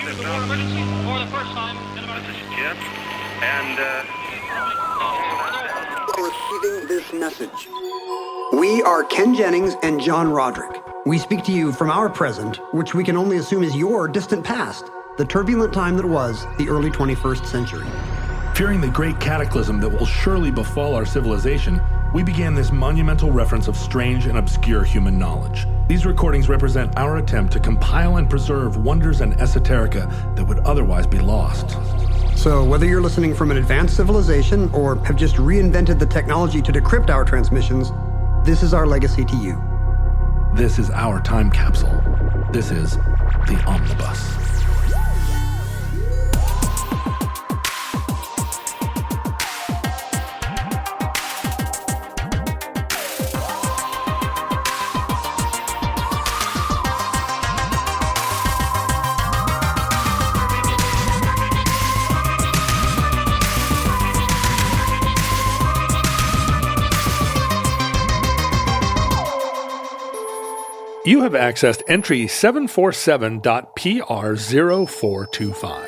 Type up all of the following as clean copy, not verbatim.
emergency for the first time in about... This is Jim, and Receiving this message. We are Ken Jennings and John Roderick. We speak to you from our present, which we can only assume is your distant past, the turbulent time that was the early 21st century. Fearing the great cataclysm that will surely befall our civilization, we began this monumental reference of strange and obscure human knowledge. These recordings represent our attempt to compile and preserve wonders and esoterica that would otherwise be lost. So whether you're listening from an advanced civilization or have just reinvented the technology to decrypt our transmissions, this is our legacy to you. This is our time capsule. This is the Omnibus. You have accessed entry 747.PR0425,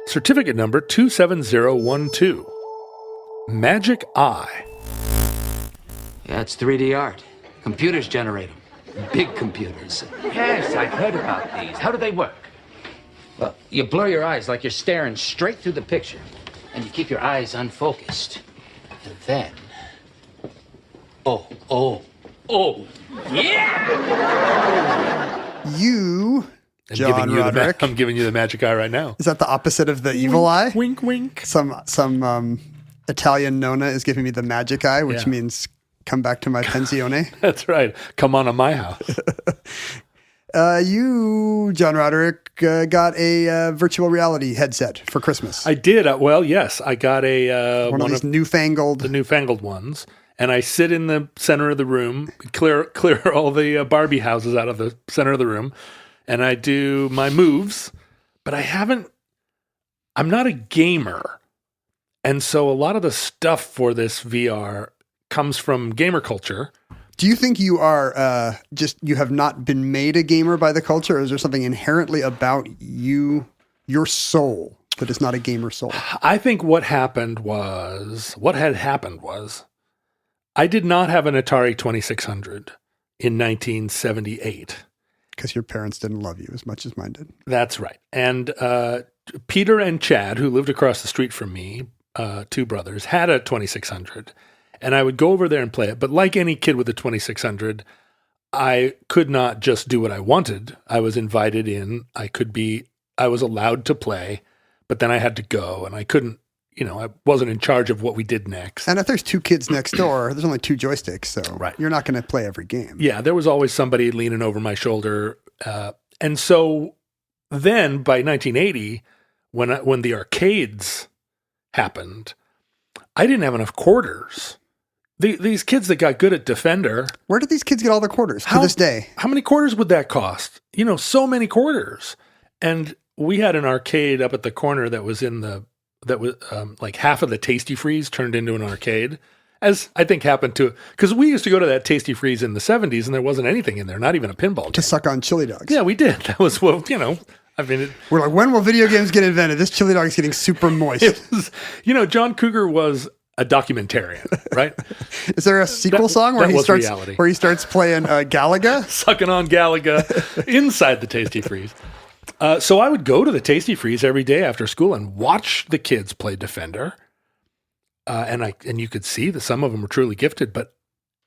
certificate number 27012. Magic Eye. Yeah, it's 3D art. Computers generate them. Big computers. Yes, I've heard about these. How do they work? Well, you blur your eyes like you're staring straight through the picture, and you keep your eyes unfocused. And then... Oh. Yeah! You, John Roderick. I'm giving you the magic eye right now. Is that the opposite of the evil eye? Wink, wink. Some Italian nonna is giving me the magic eye, which means come back to my pensione. That's right. Come on my house. You, John Roderick, got a virtual reality headset for Christmas. I did. Well, yes. I got one of these newfangled... The newfangled ones. And I sit in the center of the room, clear all the Barbie houses out of the center of the room, and I do my moves, but I'm not a gamer. And so a lot of the stuff for this VR comes from gamer culture. Do you think you are you have not been made a gamer by the culture, or is there something inherently about you, your soul, that is not a gamer soul? I think what had happened was, I did not have an Atari 2600 in 1978. Because your parents didn't love you as much as mine did. That's right. And Peter and Chad, who lived across the street from me, two brothers, had a 2600. And I would go over there and play it. But like any kid with a 2600, I could not just do what I wanted. I was invited in. I was allowed to play, but then I had to go, and I couldn't. I wasn't in charge of what we did next. And if there's two kids next door, there's only two joysticks, so right. You're not going to play every game. Yeah, there was always somebody leaning over my shoulder. And so then by 1980, when the arcades happened, I didn't have enough quarters. These kids that got good at Defender. Where did these kids get all their quarters to this day? How many quarters would that cost? So many quarters. And we had an arcade up at the corner that was like half of the Tasty Freeze turned into an arcade, as I think happened because we used to go to that Tasty Freeze in the 70s and there wasn't anything in there, not even a pinball game. To suck on chili dogs. Yeah, we did. That was, we're like, when will video games get invented? This chili dog is getting super moist. John Cougar was a documentarian, right? Is there a sequel song where he starts playing Galaga? Sucking on Galaga inside the Tasty Freeze. So I would go to the Tasty Freeze every day after school and watch the kids play Defender. And you could see that some of them were truly gifted, but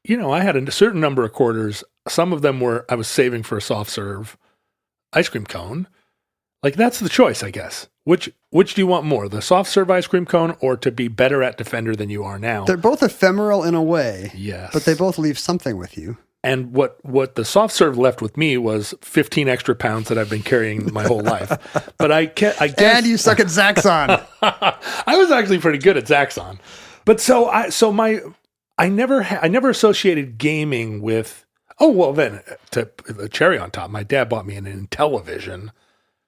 I had a certain number of quarters. Some of them I was saving for a soft serve ice cream cone. Like, that's the choice, I guess. Which do you want more, the soft serve ice cream cone or to be better at Defender than you are now? They're both ephemeral in a way. Yes. But they both leave something with you. And what the soft serve left with me was 15 extra pounds that I've been carrying my whole life. But I guess. And you suck at Zaxxon. I was actually pretty good at Zaxxon. But I never associated gaming with. Oh well, then to the cherry on top, my dad bought me an Intellivision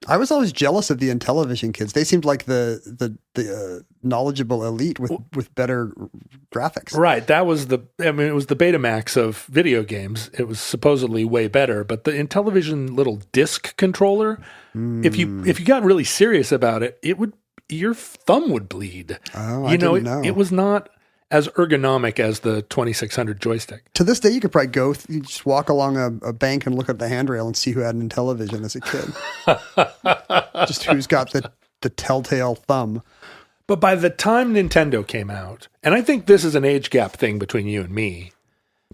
I was always jealous of the Intellivision kids. They seemed like the knowledgeable elite with better graphics. Right. That was it was the Betamax of video games. It was supposedly way better, but the Intellivision little disc controller, if you got really serious about it, your thumb would bleed. Oh, I didn't know. It was not as ergonomic as the 2600 joystick. To this day, you could probably you just walk along a bank and look at the handrail and see who had an Intellivision as a kid. Just who's got the telltale thumb. But by the time Nintendo came out, and I think this is an age gap thing between you and me,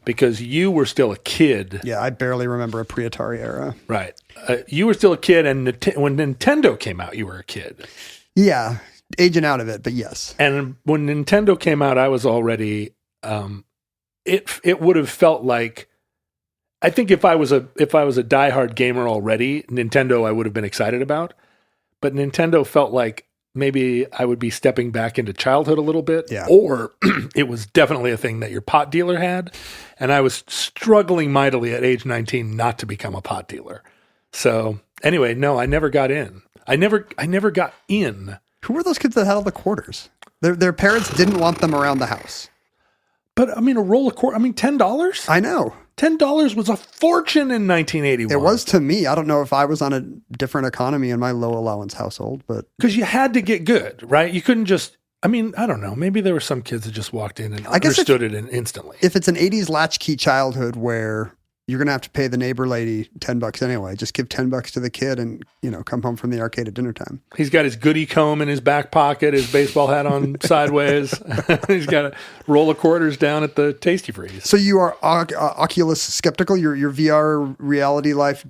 because you were still a kid. Yeah, I barely remember a pre-Atari era. Right. You were still a kid, and when Nintendo came out, you were a kid. Yeah, aging out of it, but yes. And when Nintendo came out, I was already. It would have felt like, I think if I was a diehard gamer already, Nintendo I would have been excited about, but Nintendo felt like maybe I would be stepping back into childhood a little bit, or it was definitely a thing that your pot dealer had, and I was struggling mightily at age 19 not to become a pot dealer. So anyway, no, I never got in. I never got in. Who were those kids that had all the quarters? Their parents didn't want them around the house. But I mean, a roll of quarters. I mean, $10. I know. $10 was a fortune in 1981. It was to me. I don't know if I was on a different economy in my low allowance household, but because you had to get good, right? You couldn't just. I mean, I don't know. Maybe there were some kids that just walked in and understood it instantly. If it's an 80s latchkey childhood where you're going to have to pay the neighbor lady $10 anyway, just give $10 to the kid and, come home from the arcade at dinner time. He's got his goodie comb in his back pocket, his baseball hat on sideways. He's got a roll of quarters down at the Tasty Freeze. So you are Oculus skeptical? Your VR reality life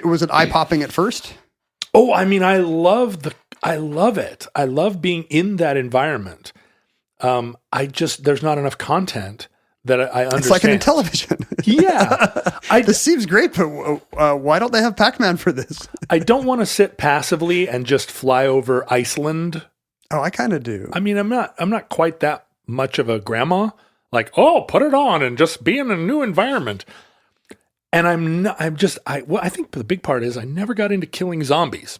was it eye-popping at first? Oh, I mean, I love it. I love being in that environment. There's not enough content that I understand. It's like an Intellivision. Yeah. This seems great, but why don't they have Pac-Man for this? I don't want to sit passively and just fly over Iceland. Oh, I kind of do. I mean, I'm not quite that much of a grandma. Like, put it on and just be in a new environment. And I think the big part is I never got into killing zombies.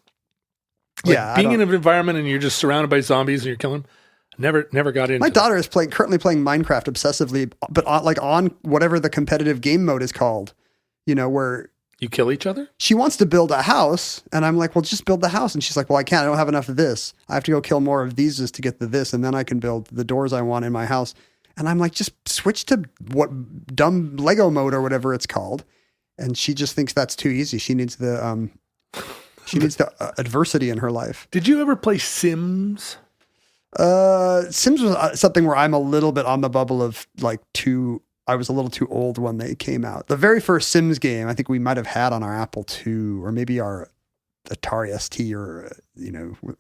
Like being in an environment and you're just surrounded by zombies and you're killing them. Never got into. My daughter is currently playing Minecraft obsessively, but on whatever the competitive game mode is called, where you kill each other. She wants to build a house, and I'm like, well, just build the house. And she's like, well, I can't. I don't have enough of this. I have to go kill more of these just to get this, and then I can build the doors I want in my house. And I'm like, just switch to what dumb Lego mode or whatever it's called. And she just thinks that's too easy. She needs the adversity in her life. Did you ever play Sims? Sims was something where I'm a little bit on the bubble of I was a little too old when they came out. The very first Sims game, I think we might have had on our Apple II or maybe our Atari ST or,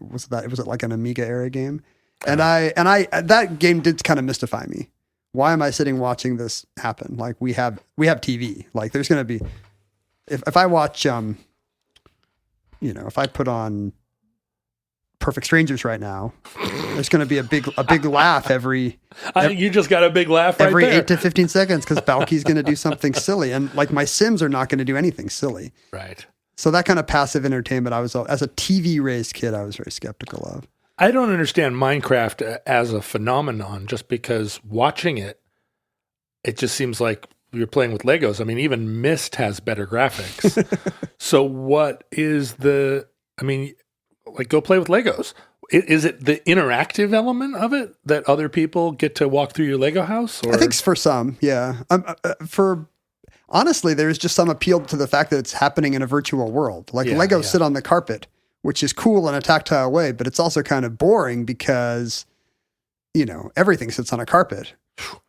was it like an Amiga era game? And that game did kind of mystify me. Why am I sitting watching this happen? Like we have TV, like there's going to be, if I watch, if I put on Perfect Strangers right now, there's going to be a big laugh every you just got a big laugh right every there. 8 to 15 seconds because Balky's going to do something silly, and like my Sims are not going to do anything silly. Right. So that kind of passive entertainment, as a TV raised kid, I was very skeptical of. I don't understand Minecraft as a phenomenon just because watching it just seems like you're playing with Legos. I mean, even Myst has better graphics. So what is go play with Legos. Is it the interactive element of it that other people get to walk through your Lego house? Or? I think for some, yeah. Honestly, there's just some appeal to the fact that it's happening in a virtual world. Like Legos sit on the carpet, which is cool in a tactile way, but it's also kind of boring because, everything sits on a carpet.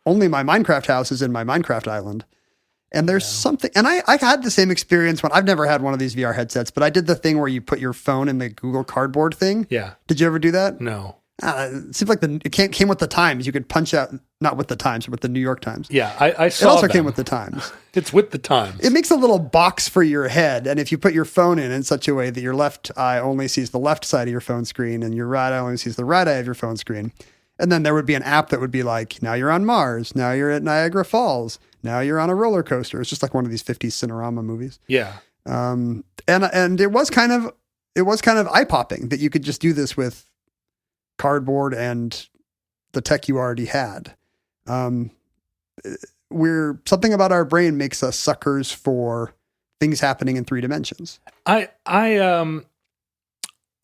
Only my Minecraft house is in my Minecraft island. And there's something, and I had the same experience when I've never had one of these VR headsets, but I did the thing where you put your phone in the Google Cardboard thing. Yeah. Did you ever do that? No. It seems like it came with the Times. You could punch out, not with the Times, but with the New York Times. Yeah, I saw it also them. came with the Times. It's with the Times. It makes a little box for your head, and if you put your phone in such a way that your left eye only sees the left side of your phone screen and your right eye only sees the right eye of your phone screen, and then there would be an app that would be like, now you're on Mars, now you're at Niagara Falls, now you're on a roller coaster. It's just like one of these 50s Cinerama movies. Yeah. And it was kind of it was kind of eye-popping that you could just do this with cardboard and the tech you already had. Something about our brain makes us suckers for things happening in 3 dimensions. I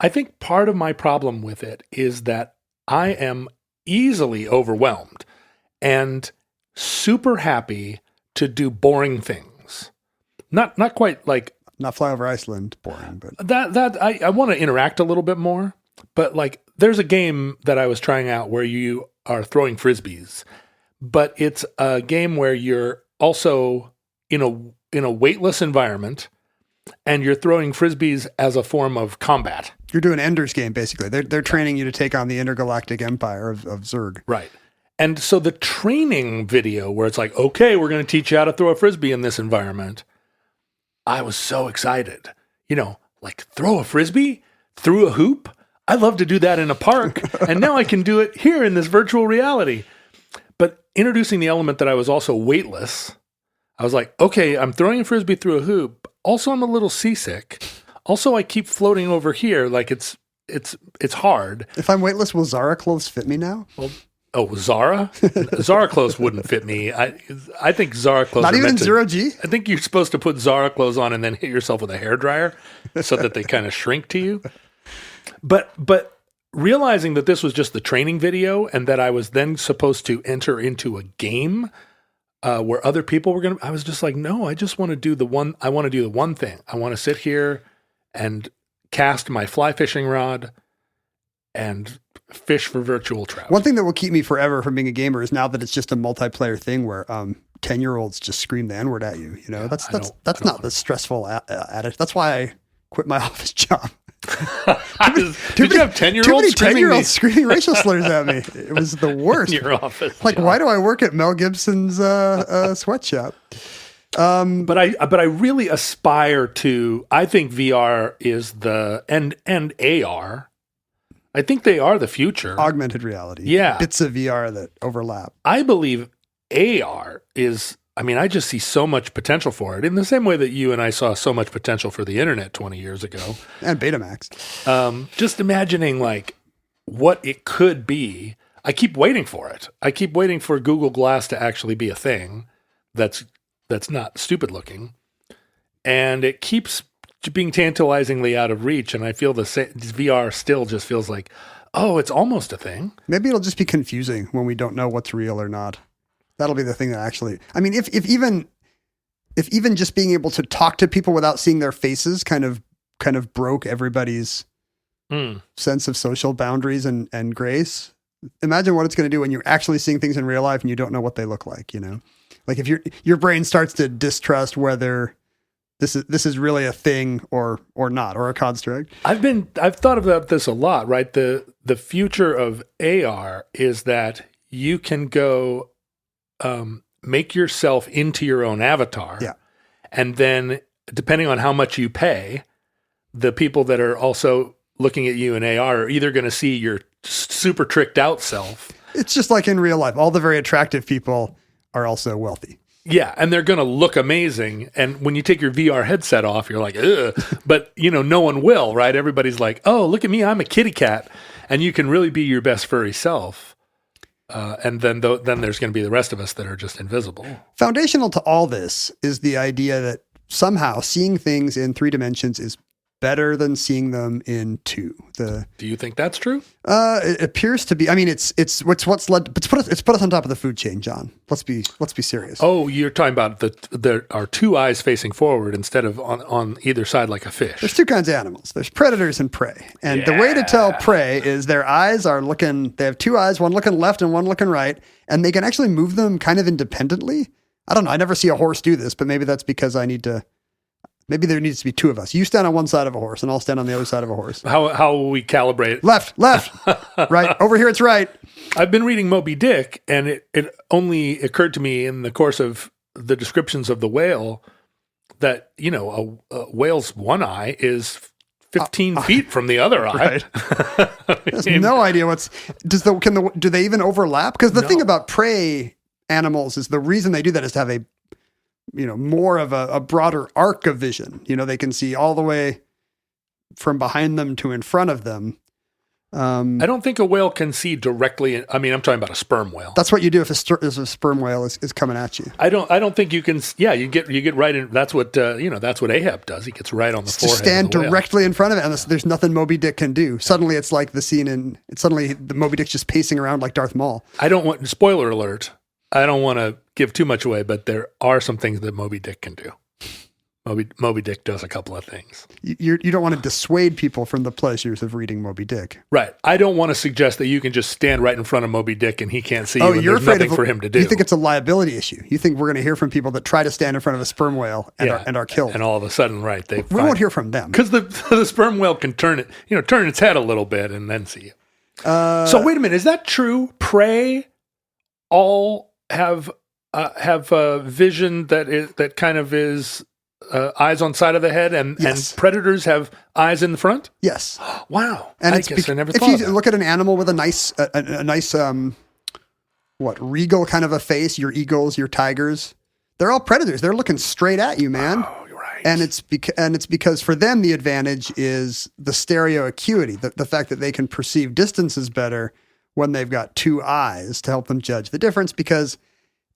think part of my problem with it is that I am easily overwhelmed and super happy to do boring things. Not quite like Not Fly Over Iceland, boring, but that I want to interact a little bit more. But like, there's a game that I was trying out where you are throwing frisbees, but it's a game where you're also in a weightless environment and you're throwing frisbees as a form of combat. you're doing Ender's Game, basically. They're training you to take on the intergalactic empire of Zerg. Right. And so the training video where it's like, okay, we're going to teach you how to throw a frisbee in this environment. I was so excited. Like throw a frisbee through a hoop. I love to do that in a park. And now I can do it here in this virtual reality. But introducing the element that I was also weightless, I was like, okay, I'm throwing a frisbee through a hoop. Also, I'm a little seasick. Also, I keep floating over here like it's hard. If I'm weightless, will Zara clothes fit me now? Well, Zara? Zara clothes wouldn't fit me. I think Zara clothes Not are even meant to- zero G? I think you're supposed to put Zara clothes on and then hit yourself with a hairdryer so that they kind of shrink to you. But realizing that this was just the training video and that I was then supposed to enter into a game where other people were I was just like, no, I just want to do the one thing. I want to sit here and cast my fly fishing rod and fish for virtual trout. One thing that will keep me forever from being a gamer is now that it's just a multiplayer thing where 10-year-olds just scream the N-word at you. That's not the stressful attitude. That's why I quit my office job. Did you have 10-year-olds screaming racial slurs at me? It was the worst. In your office. Like, why do I work at Mel Gibson's sweatshop? But I really aspire to. I think VR is and AR. I think they are the future. Augmented reality. Yeah. Bits of VR that overlap. I believe AR is. I just see so much potential for it in the same way that you and I saw so much potential for the internet 20 years ago. And Betamax. Just imagining like what it could be. I keep waiting for it. I keep waiting for Google Glass to actually be a thing that's not stupid looking. And it keeps being tantalizingly out of reach. And I feel VR still just feels like, oh, it's almost a thing. Maybe it'll just be confusing when we don't know what's real or not. That'll be the thing that actually, if even just being able to talk to people without seeing their faces kind of broke everybody's sense of social boundaries and grace. Imagine what it's going to do when you're actually seeing things in real life and you don't know what they look like, Like if your brain starts to distrust whether this is really a thing or not, or a construct. I've thought about this a lot, right? The future of AR is that you can go make yourself into your own avatar. Yeah. And then depending on how much you pay, the people that are also looking at you in AR are either going to see your super tricked out self. It's just like in real life. All the very attractive people are also wealthy. Yeah. And they're going to look amazing. And when you take your VR headset off, you're like, ugh. But no one will, right? Everybody's like, oh, look at me. I'm a kitty cat. And you can really be your best furry self. And then there's going to be the rest of us that are just invisible. Foundational to all this is the idea that somehow seeing things in 3 dimensions is better than seeing them in 2. Do you think that's true? It appears to be. It's what's led. It's put us on top of the food chain, John. Let's be serious. Oh, you're talking about there are 2 eyes facing forward instead of on either side like a fish. There's 2 kinds of animals. There's predators and prey. And the way to tell prey is their eyes are looking. They have 2 eyes, one looking left and one looking right, and they can actually move them kind of independently. I don't know. I never see a horse do this, but maybe that's because maybe there needs to be 2 of us. You stand on one side of a horse, and I'll stand on the other side of a horse. How will we calibrate? Left, right. Over here, it's right. I've been reading Moby Dick, and it only occurred to me in the course of the descriptions of the whale that, a whale's one eye is 15 feet from the other eye. Right. There's no idea do they even overlap? Because the thing about prey animals is the reason they do that is to have a more of a broader arc of vision. They can see all the way from behind them to in front of them. I don't think a whale can see directly. I'm talking about a sperm whale. That's what you do if a sperm whale is coming at you. I don't think you can. Yeah, you get right in. That's what that's what Ahab does. He gets right on the forehead. To stand of the whale. directly in front of it, and there's nothing Moby Dick can do. Suddenly, it's like the scene suddenly the Moby Dick's just pacing around like Darth Maul. I don't want spoiler alert. I don't want to give too much away, but there are some things that Moby Dick can do. Moby Dick does a couple of things. You don't want to dissuade people from the pleasures of reading Moby Dick. Right. I don't want to suggest that you can just stand right in front of Moby Dick and he can't see you and you're there's afraid nothing for him to do. You think it's a liability issue. You think we're going to hear from people that try to stand in front of a sperm whale and are killed. And all of a sudden, right. We won't hear from them. Because the sperm whale can turn its head a little bit and then see you. So wait a minute. Is that true? Prey all have vision that kind of is... eyes on side of the head, and predators have eyes in the front. Yes. Wow. And I guess I never thought. If you of that. look at an animal with a nice regal kind of a face, your eagles, your tigers, they're all predators. They're looking straight at you, man. Oh, you're right. And it's because for them the advantage is the stereo acuity, the fact that they can perceive distances better when they've got two eyes to help them judge the difference. Because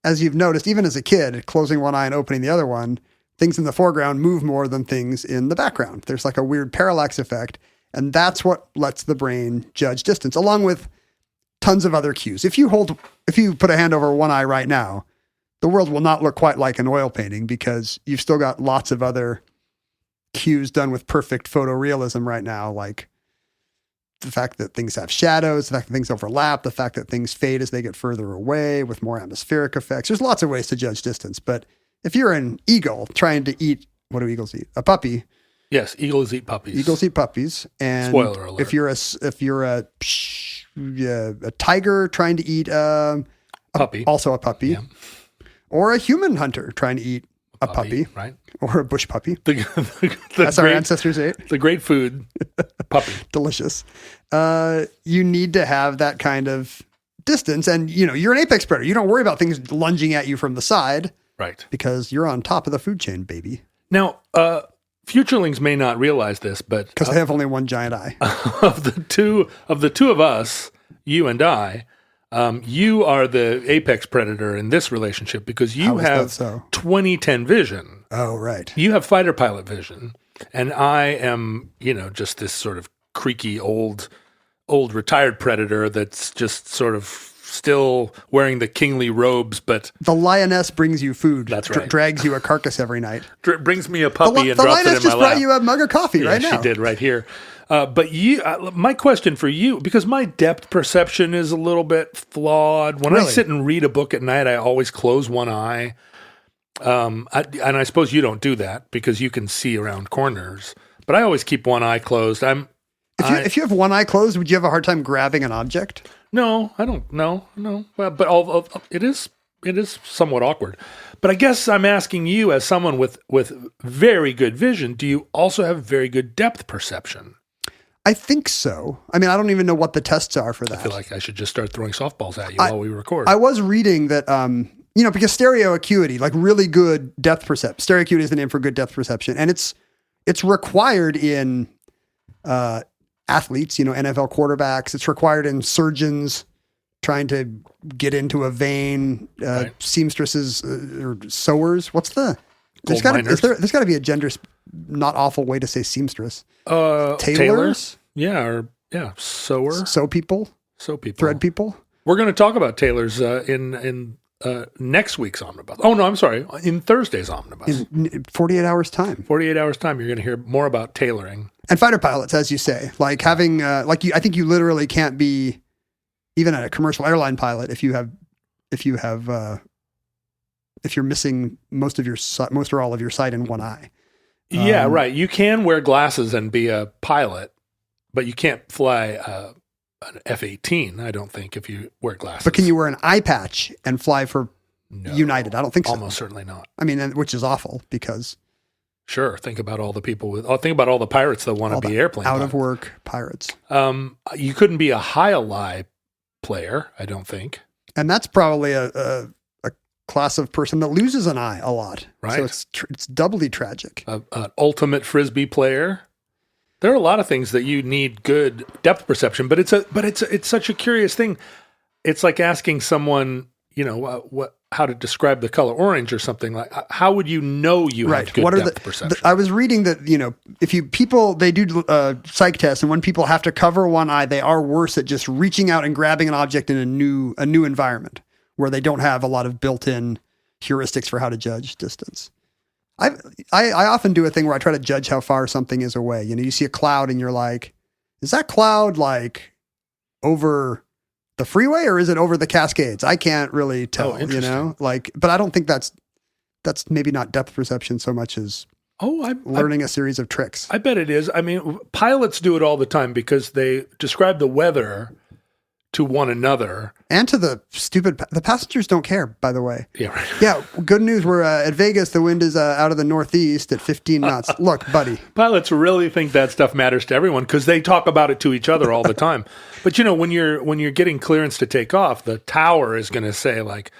as you've noticed, even as a kid, closing one eye and opening the other one, things in the foreground move more than things in the background. There's like a weird parallax effect, and that's what lets the brain judge distance, along with tons of other cues. If you put a hand over one eye right now, the world will not look quite like an oil painting because you've still got lots of other cues done with perfect photorealism right now, like the fact that things have shadows, the fact that things overlap, the fact that things fade as they get further away with more atmospheric effects. There's lots of ways to judge distance, but if you're an eagle trying to eat, what do eagles eat? A puppy. Yes, eagles eat puppies. Eagles eat puppies. And spoiler alert. If you're a tiger trying to eat puppy, also a puppy, yeah. Or a human hunter trying to eat a puppy, right? Or a bush puppy. That's our ancestors ate. The great food, puppy, delicious. You need to have that kind of distance, and you're an apex predator. You don't worry about things lunging at you from the side. Right. Because you're on top of the food chain, baby. Now, futurelings may not realize this, but... Because they have only one giant eye. Of the two of us, you and I, you are the apex predator in this relationship because you have 2010 vision. Oh, right. You have fighter pilot vision, and I am, just this sort of creaky old retired predator that's just sort of still wearing the kingly robes, but the lioness brings you food. That's right. Drags you a carcass every night. Brings me a puppy and drops it in my lap. The lioness just brought you a mug of coffee right now. She did right here. But you, my question for you, because my depth perception is a little bit flawed. When I sit and read a book at night, I always close one eye. And I suppose you don't do that because you can see around corners. But I always keep one eye closed. If you have one eye closed, would you have a hard time grabbing an object? No, I don't. No. Well, but it is somewhat awkward. But I guess I'm asking you, as someone with very good vision, do you also have very good depth perception? I think so. I mean, I don't even know what the tests are for that. I feel like I should just start throwing softballs at you while we record. I was reading that, because stereo acuity, like really good depth perception, stereo acuity is the name for good depth perception, and it's required in athletes, NFL quarterbacks. It's required in surgeons trying to get into a vein, right. Seamstresses or sewers. What's there's got to be a gender not awful way to say seamstress. Tailors? Yeah, sewer. Sew people. Thread people. We're going to talk about tailors in next week's Omnibus. Oh, no, I'm sorry. In Thursday's Omnibus. In 48 hours time. 48 hours time, you're going to hear more about tailoring. And fighter pilots, as you say, like having, I think you literally can't be even a commercial airline pilot if you're missing most or all of your sight in one eye. Yeah, right. You can wear glasses and be a pilot, but you can't fly an F-18, I don't think, if you wear glasses. But can you wear an eye patch and fly for United? I don't think so. Almost certainly not. I mean, which is awful because... Sure. Think about all the people think about all the pirates that want to be airplane pilots. Out of work pirates. You couldn't be a high-ally player, I don't think. And that's probably a class of person that loses an eye a lot. Right. So it's doubly tragic. An ultimate Frisbee player. There are a lot of things that you need good depth perception, but it's such a curious thing. It's like asking someone, how to describe the color orange or something. Like, how would you know you have good depth perception? I was reading that, if they do psych tests, and when people have to cover one eye, they are worse at just reaching out and grabbing an object in a new environment where they don't have a lot of built-in heuristics for how to judge distance. I often do a thing where I try to judge how far something is away. You see a cloud and you're like, is that cloud like over the freeway or is it over the Cascades? I can't really tell, but I don't think that's maybe not depth perception so much as learning a series of tricks. I bet it is. I mean, pilots do it all the time because they describe the weather to one another. And to the passengers don't care, by the way. Yeah, right. Yeah, good news. We're at Vegas. The wind is out of the northeast at 15 knots. Look, buddy. Pilots really think that stuff matters to everyone because they talk about it to each other all the time. But when you're getting clearance to take off, the tower is going to say like,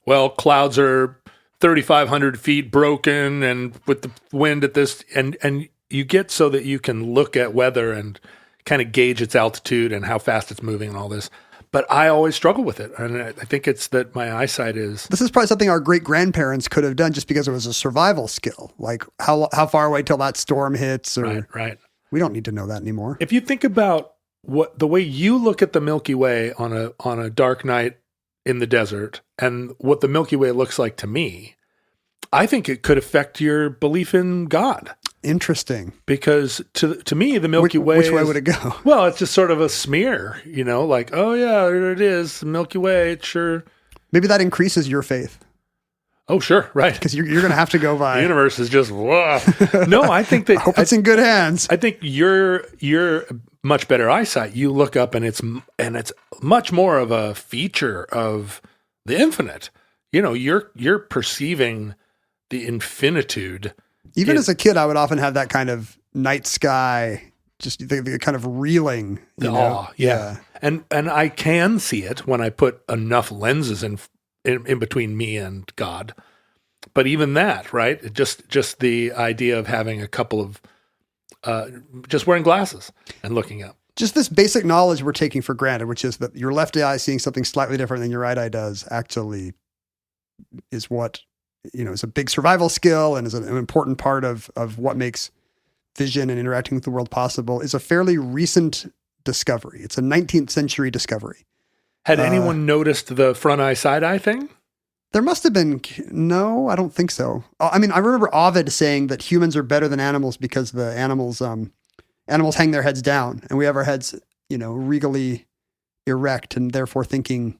well, clouds are 3,500 feet broken and with the wind at this, and you get so that you can look at weather and kind of gauge its altitude and how fast it's moving and all this. But I always struggle with it. And I think it's that my eyesight is... This is probably something our great-grandparents could have done just because it was a survival skill. Like how far away till that storm hits. Or Right. We don't need to know that anymore. If you think about the way you look at the Milky Way on a dark night in the desert and what the Milky Way looks like to me, I think it could affect your belief in God. Interesting. Because to me, the Milky Way... Which way would it go? Well, it's just sort of a smear, like, oh yeah, there it is, the Milky Way, it's sure... Maybe that increases your faith. Oh, sure, right. Because you're going to have to go by... The universe is just... Whoa. No, I think that... I hope it's in good hands. I think you're much better eyesight. You look up and it's much more of a feature of the infinite. You're perceiving the infinitude. Even as a kid, I would often have that kind of night sky, just the kind of reeling. Awe, yeah. And I can see it when I put enough lenses in between me and God. But even that, right? Just the idea of having a couple of just wearing glasses and looking up. Just this basic knowledge we're taking for granted, which is that your left eye seeing something slightly different than your right eye does, actually is what. It's a big survival skill and is an important part of what makes vision and interacting with the world possible, is a fairly recent discovery. It's a 19th century discovery. Had anyone noticed the front eye, side eye thing? There must have been. No, I don't think so. I mean, I remember Ovid saying that humans are better than animals because the animals hang their heads down and we have our heads, regally erect and therefore thinking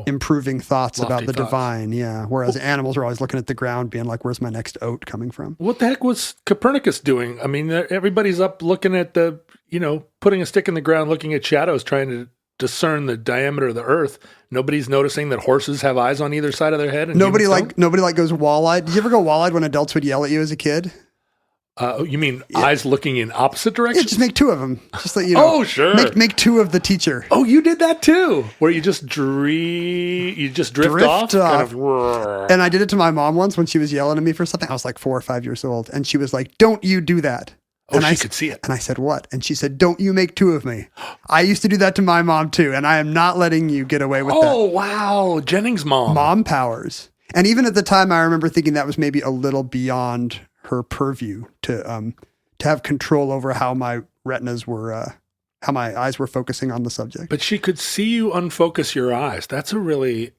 improving thoughts about the divine. Yeah. Whereas animals are always looking at the ground being like, where's my next oat coming from? What the heck was Copernicus doing? I mean, everybody's up looking at putting a stick in the ground, looking at shadows, trying to discern the diameter of the earth. Nobody's noticing that horses have eyes on either side of their head. And nobody goes wall-eyed. Did you ever go wall-eyed when adults would yell at you as a kid? You mean eyes looking in opposite directions? Yeah, just make two of them. Just let Oh, sure. Make two of the teacher. Oh, you did that too, where you just drift off. Kind of, and I did it to my mom once when she was yelling at me for something. I was like 4 or 5 years old, and she was like, "Don't you do that?" Oh, and she could see it. And I said, "What?" And she said, "Don't you make two of me." I used to do that to my mom too, and I am not letting you get away with that. Oh, wow. Jennings' mom. Mom powers. And even at the time, I remember thinking that was maybe a little beyond her purview to have control over how my retinas were, how my eyes were focusing on the subject. But she could see you unfocus your eyes. That's you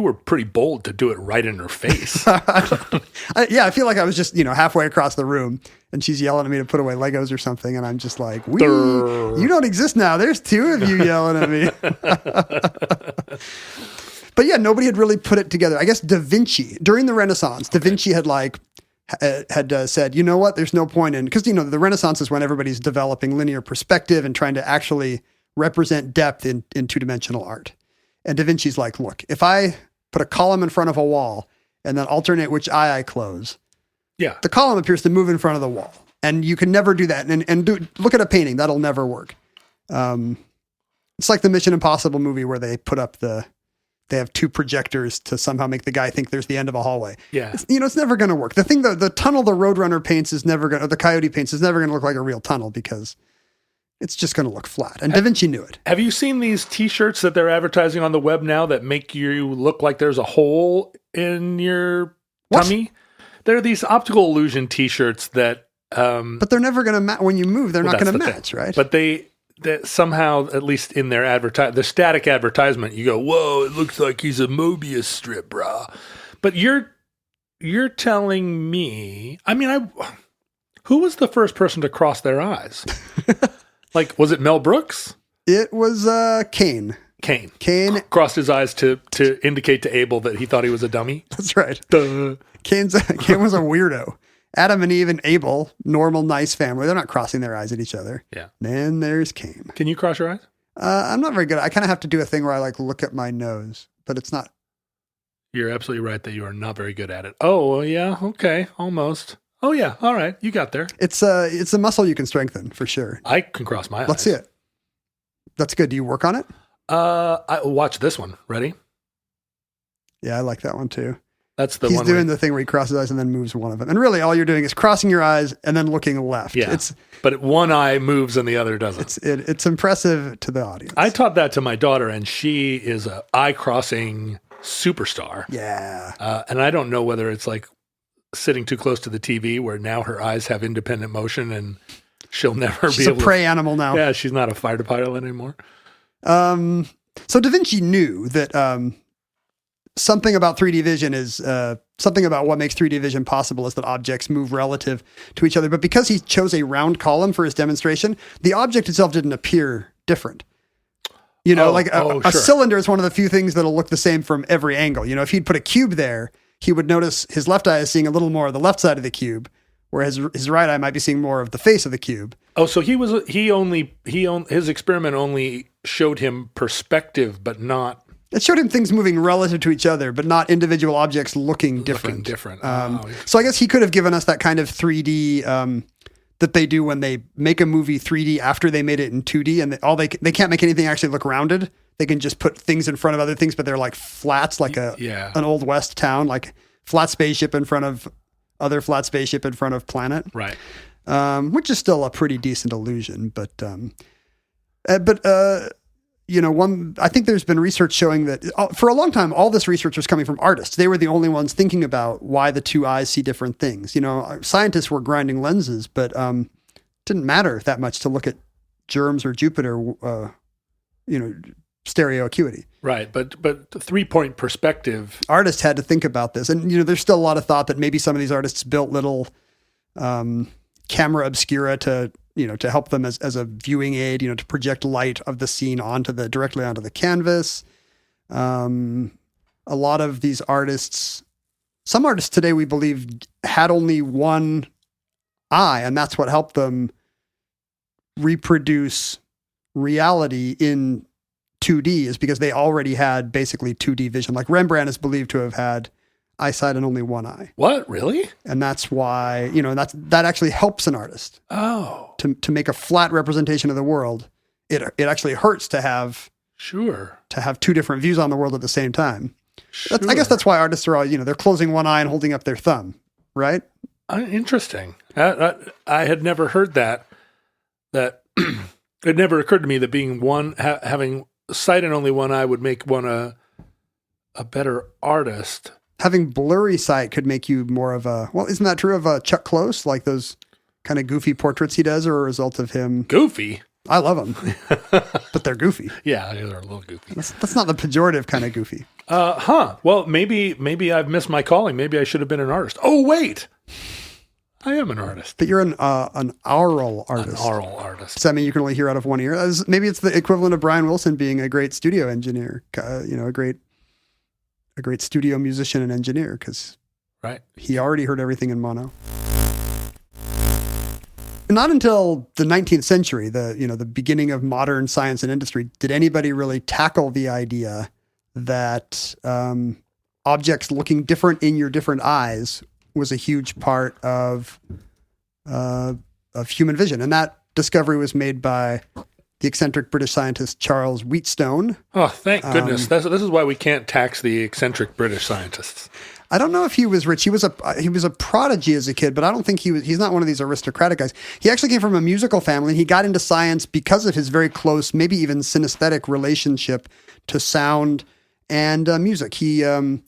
were pretty bold to do it right in her face. I feel like I was just, halfway across the room and she's yelling at me to put away Legos or something. And I'm just like, you don't exist now. There's two of you yelling at me. But yeah, nobody had really put it together. I guess Da Vinci, during the Renaissance, Da Vinci had said, you know what, there's no point in, because, the Renaissance is when everybody's developing linear perspective and trying to actually represent depth in two-dimensional art. And Da Vinci's like, look, if I put a column in front of a wall and then alternate which eye I close, the column appears to move in front of the wall. And you can never do that. And look at a painting. That'll never work. It's like the Mission Impossible movie where they put up the they have two projectors to somehow make the guy think there's the end of a hallway. Yeah. It's never going to work. The thing, the tunnel the Roadrunner paints is never going to, the Coyote paints is never going to look like a real tunnel because it's just going to look flat. And Da Vinci knew it. Have you seen these T-shirts that they're advertising on the web now that make you look like there's a hole in your tummy? They're these optical illusion T-shirts that... but they're never going to match. When you move, they're not going to match, right? But they somehow, at least in their the static advertisement, you go, whoa, it looks like he's a Mobius strip, brah. But you're telling me... I mean, who was the first person to cross their eyes? Like, was it Mel Brooks? It was Kane. Kane crossed his eyes to indicate to Abel that he thought he was a dummy. That's right. Duh. Kane was a weirdo. Adam and Eve and Abel, normal, nice family. They're not crossing their eyes at each other. Yeah. Then there's Kane. Can you cross your eyes? I'm not very good. I kind of have to do a thing where I like look at my nose, but it's not. You're absolutely right that you are not very good at it. Oh, yeah. Okay. Almost. Oh, yeah. All right. You got there. It's a muscle you can strengthen for sure. I can cross my eyes. Let's see it. That's good. Do you work on it? I watch this one. Ready? Yeah, I like that one too. That's the He's one. He's doing the thing where he crosses his eyes and then moves one of them. And really all you're doing is crossing your eyes and then looking left. Yeah. But one eye moves and the other doesn't. It's impressive to the audience. I taught that to my daughter and she is a eye crossing superstar. Yeah. And I don't know whether it's like sitting too close to the TV where now her eyes have independent motion and she'll never she's be able a prey animal now. Yeah, she's not a fighter pilot anymore. So Da Vinci knew that something about 3D vision is something about what makes 3D vision possible is that objects move relative to each other. But because he chose a round column for his demonstration, the object itself didn't appear different. You know, a cylinder is one of the few things that'll look the same from every angle. You know, if he'd put a cube there, he would notice his left eye is seeing a little more of the left side of the cube, whereas his right eye might be seeing more of the face of the cube. Oh, so his experiment only showed him perspective, but not. It showed him things moving relative to each other, but not individual objects looking different. So I guess he could have given us that kind of 3D that they do when they make a movie 3D after they made it in 2D, and they can't make anything actually look rounded. They can just put things in front of other things, but they're like flats, like an old West town, like flat spaceship in front of other flat spaceship in front of planet. Right. Which is still a pretty decent illusion, but you know, I think there's been research showing that for a long time, all this research was coming from artists. They were the only ones thinking about why the two eyes see different things. You know, scientists were grinding lenses, but it didn't matter that much to look at germs or Jupiter, you know, stereo acuity. Right. But 3-point perspective. Artists had to think about this. And, you know, there's still a lot of thought that maybe some of these artists built little camera obscura to help them as a viewing aid, you know, to project light of the scene directly onto the canvas. A lot of these artists, some artists today, we believe, had only one eye, and that's what helped them reproduce reality in 2D, is because they already had basically 2D vision. Like Rembrandt is believed to have had eyesight and only one eye. What? Really? And that's why, you know, that actually helps an artist. Oh. To make a flat representation of the world. It actually hurts to have two different views on the world at the same time. Sure. I guess that's why artists are all, you know, they're closing one eye and holding up their thumb, right? Interesting. I had never heard that it never occurred to me that being having sight in only one eye would make one a better artist. Having blurry sight could make you more of isn't that true of Chuck Close? Like those kind of goofy portraits he does are a result of him. Goofy? I love them, but they're goofy. Yeah, they're a little goofy. That's not the pejorative kind of goofy. Well, maybe I've missed my calling. Maybe I should have been an artist. Oh, wait. I am an artist. But you're an aural artist. An aural artist. Does that mean you can only hear out of one ear? Maybe it's the equivalent of Brian Wilson being a great studio engineer, you know, a great studio musician and engineer, because he already heard everything in mono. Not until the 19th century, the beginning of modern science and industry, did anybody really tackle the idea that objects looking different in your different eyes was a huge part of human vision. And that discovery was made by the eccentric British scientist Charles Wheatstone. Oh, thank goodness. This is why we can't tax the eccentric British scientists. I don't know if he was rich. He was a prodigy as a kid, but I don't think he's not one of these aristocratic guys. He actually came from a musical family, and he got into science because of his very close, maybe even synesthetic relationship to sound and music. He, to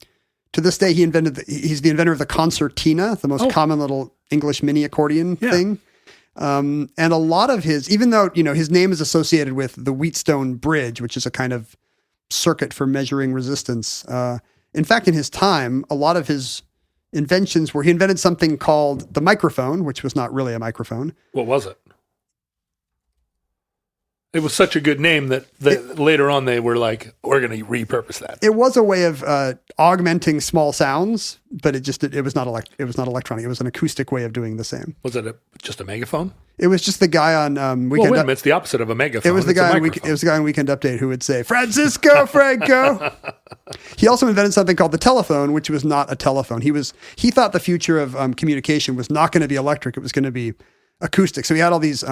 this day, he's the inventor of the concertina, the most common little English mini accordion thing. And a lot of even though, his name is associated with the Wheatstone Bridge, which is a kind of circuit for measuring resistance, in fact, in his time, a lot of his inventions he invented something called the microphone, which was not really a microphone. What was it? It was such a good name that later on they were like, we're going to repurpose that. It was a way of augmenting small sounds, but it was not electronic. It was an acoustic way of doing the same. Was it just a megaphone? It was just the guy on Weekend. Well, it's the opposite of a megaphone. It was the guy on Weekend Update who would say, "Francisco Franco." He also invented something called the telephone, which was not a telephone. He thought the future of communication was not going to be electric; it was going to be acoustic. So he had all these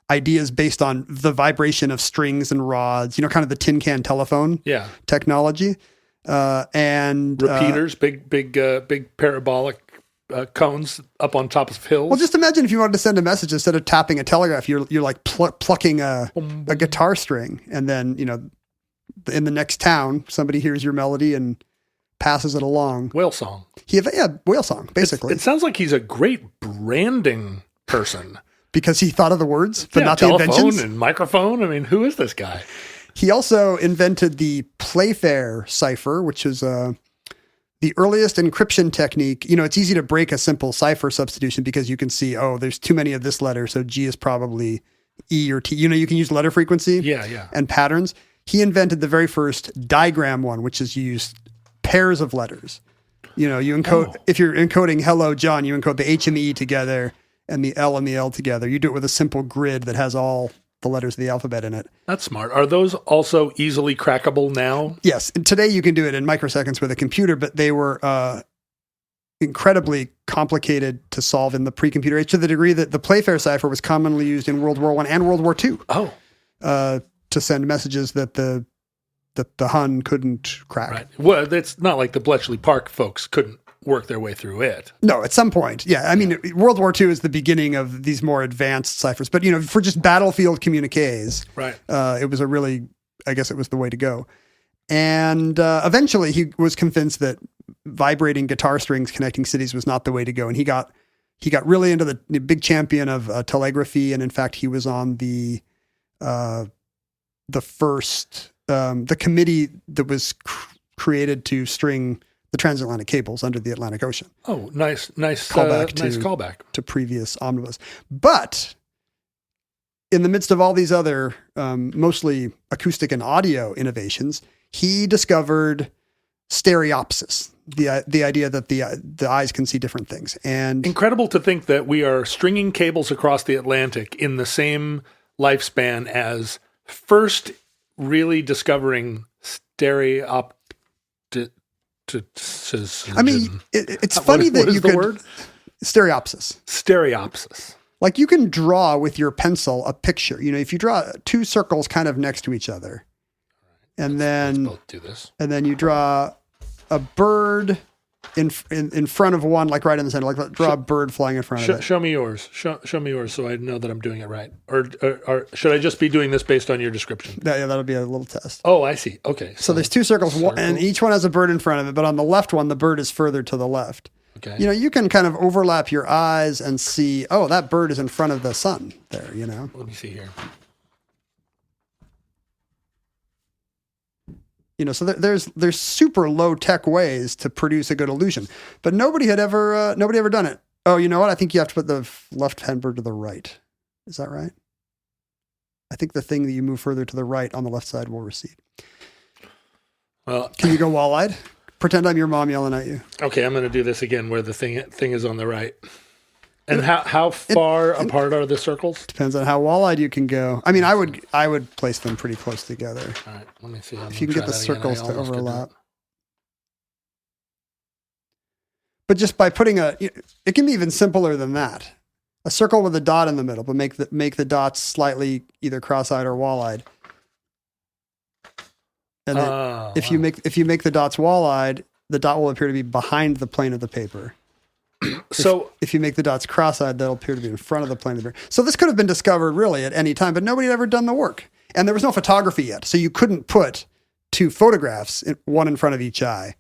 ideas based on the vibration of strings and rods. Kind of the tin can telephone technology, and repeaters, big parabolic cones up on top of hills. Well, just imagine if you wanted to send a message instead of tapping a telegraph, you're like plucking a guitar string, and then in the next town somebody hears your melody and passes it along. Whale song. Whale song, basically. It sounds like he's a great branding person because he thought of the words, but not the inventions. Telephone and microphone. I mean, who is this guy? He also invented the Playfair cipher, which is the earliest encryption technique. It's easy to break a simple cipher substitution because you can see, there's too many of this letter, so G is probably E or T. You can use letter frequency and patterns. He invented the very first diagram one, which is you use pairs of letters. You encode, if you're encoding hello, John, you encode the H and the E together and the L and the L together. You do it with a simple grid that has all the letters of the alphabet in it. That's smart. Are those also easily crackable now? Yes. And today you can do it in microseconds with a computer, but they were incredibly complicated to solve in the pre-computer age, to the degree that the Playfair cipher was commonly used in World War I and World War II. To send messages that the Hun couldn't crack. Right. Well, it's not like the Bletchley Park folks couldn't work their way through it. No, at some point. Yeah. I mean, World War II is the beginning of these more advanced ciphers, but for just battlefield communiques, right. It was I guess it was the way to go. And eventually he was convinced that vibrating guitar strings connecting cities was not the way to go. And he got really into the big champion of telegraphy. And in fact, he was on the first, the committee that was created to string the transatlantic cables under the Atlantic Ocean. Oh, nice callback to previous omnibus. But in the midst of all these other, mostly acoustic and audio innovations, he discovered stereopsis, the idea that the eyes can see different things. And incredible to think that we are stringing cables across the Atlantic in the same lifespan as first really discovering stereopsis. I mean, it's funny that you could... word? Stereopsis. Like you can draw with your pencil a picture. If you draw two circles kind of next to each other, and then let's both do this, and then you draw a bird in front of one, like right in the center. Like draw a bird flying in front of it. Show me yours. Show me yours, so I know that I'm doing it right. Or should I just be doing this based on your description? Yeah, that'll be a little test. Oh, I see. Okay. So there's two circles, and each one has a bird in front of it. But on the left one, the bird is further to the left. Okay. You can kind of overlap your eyes and see, that bird is in front of the sun there, Let me see here. So there's super low tech ways to produce a good illusion, but nobody ever done it. Oh, you know what? I think you have to put the left-hand bird to the right. Is that right? I think the thing that you move further to the right on the left side will recede. Well, can you go wall-eyed? Pretend I'm your mom yelling at you. Okay, I'm going to do this again where the thing is on the right. And how far apart are the circles? Depends on how wall-eyed you can go. I mean, I would place them pretty close together. All right, let me see. If you can get the circles to overlap. But just by putting it can be even simpler than that. a circle with a dot in the middle, but make the dots slightly either cross-eyed or wall-eyed. And then if you make the dots wall-eyed, the dot will appear to be behind the plane of the paper. So if you make the dots cross-eyed, they'll appear to be in front of the plane of the paper. So this could have been discovered really at any time, but nobody had ever done the work. And there was no photography yet. So you couldn't put two photographs, one in front of each eye,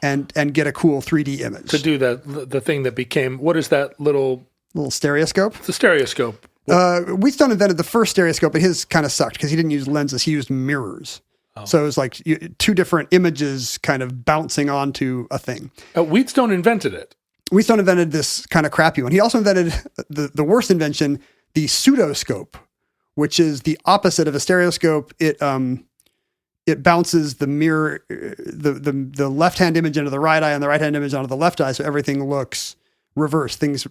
and get a cool 3D image. to do that, the thing that became, what is that little stereoscope. the stereoscope? Wheatstone invented the first stereoscope, but his kind of sucked because he didn't use lenses. He used mirrors. So it was like two different images kind of bouncing onto a thing. Wheatstone invented it. Wheatstone invented this kind of crappy one. He also invented the worst invention, the pseudoscope, which is the opposite of a stereoscope. It bounces the mirror, the left-hand image into the right eye and the right-hand image onto the left eye, so everything looks reversed. Things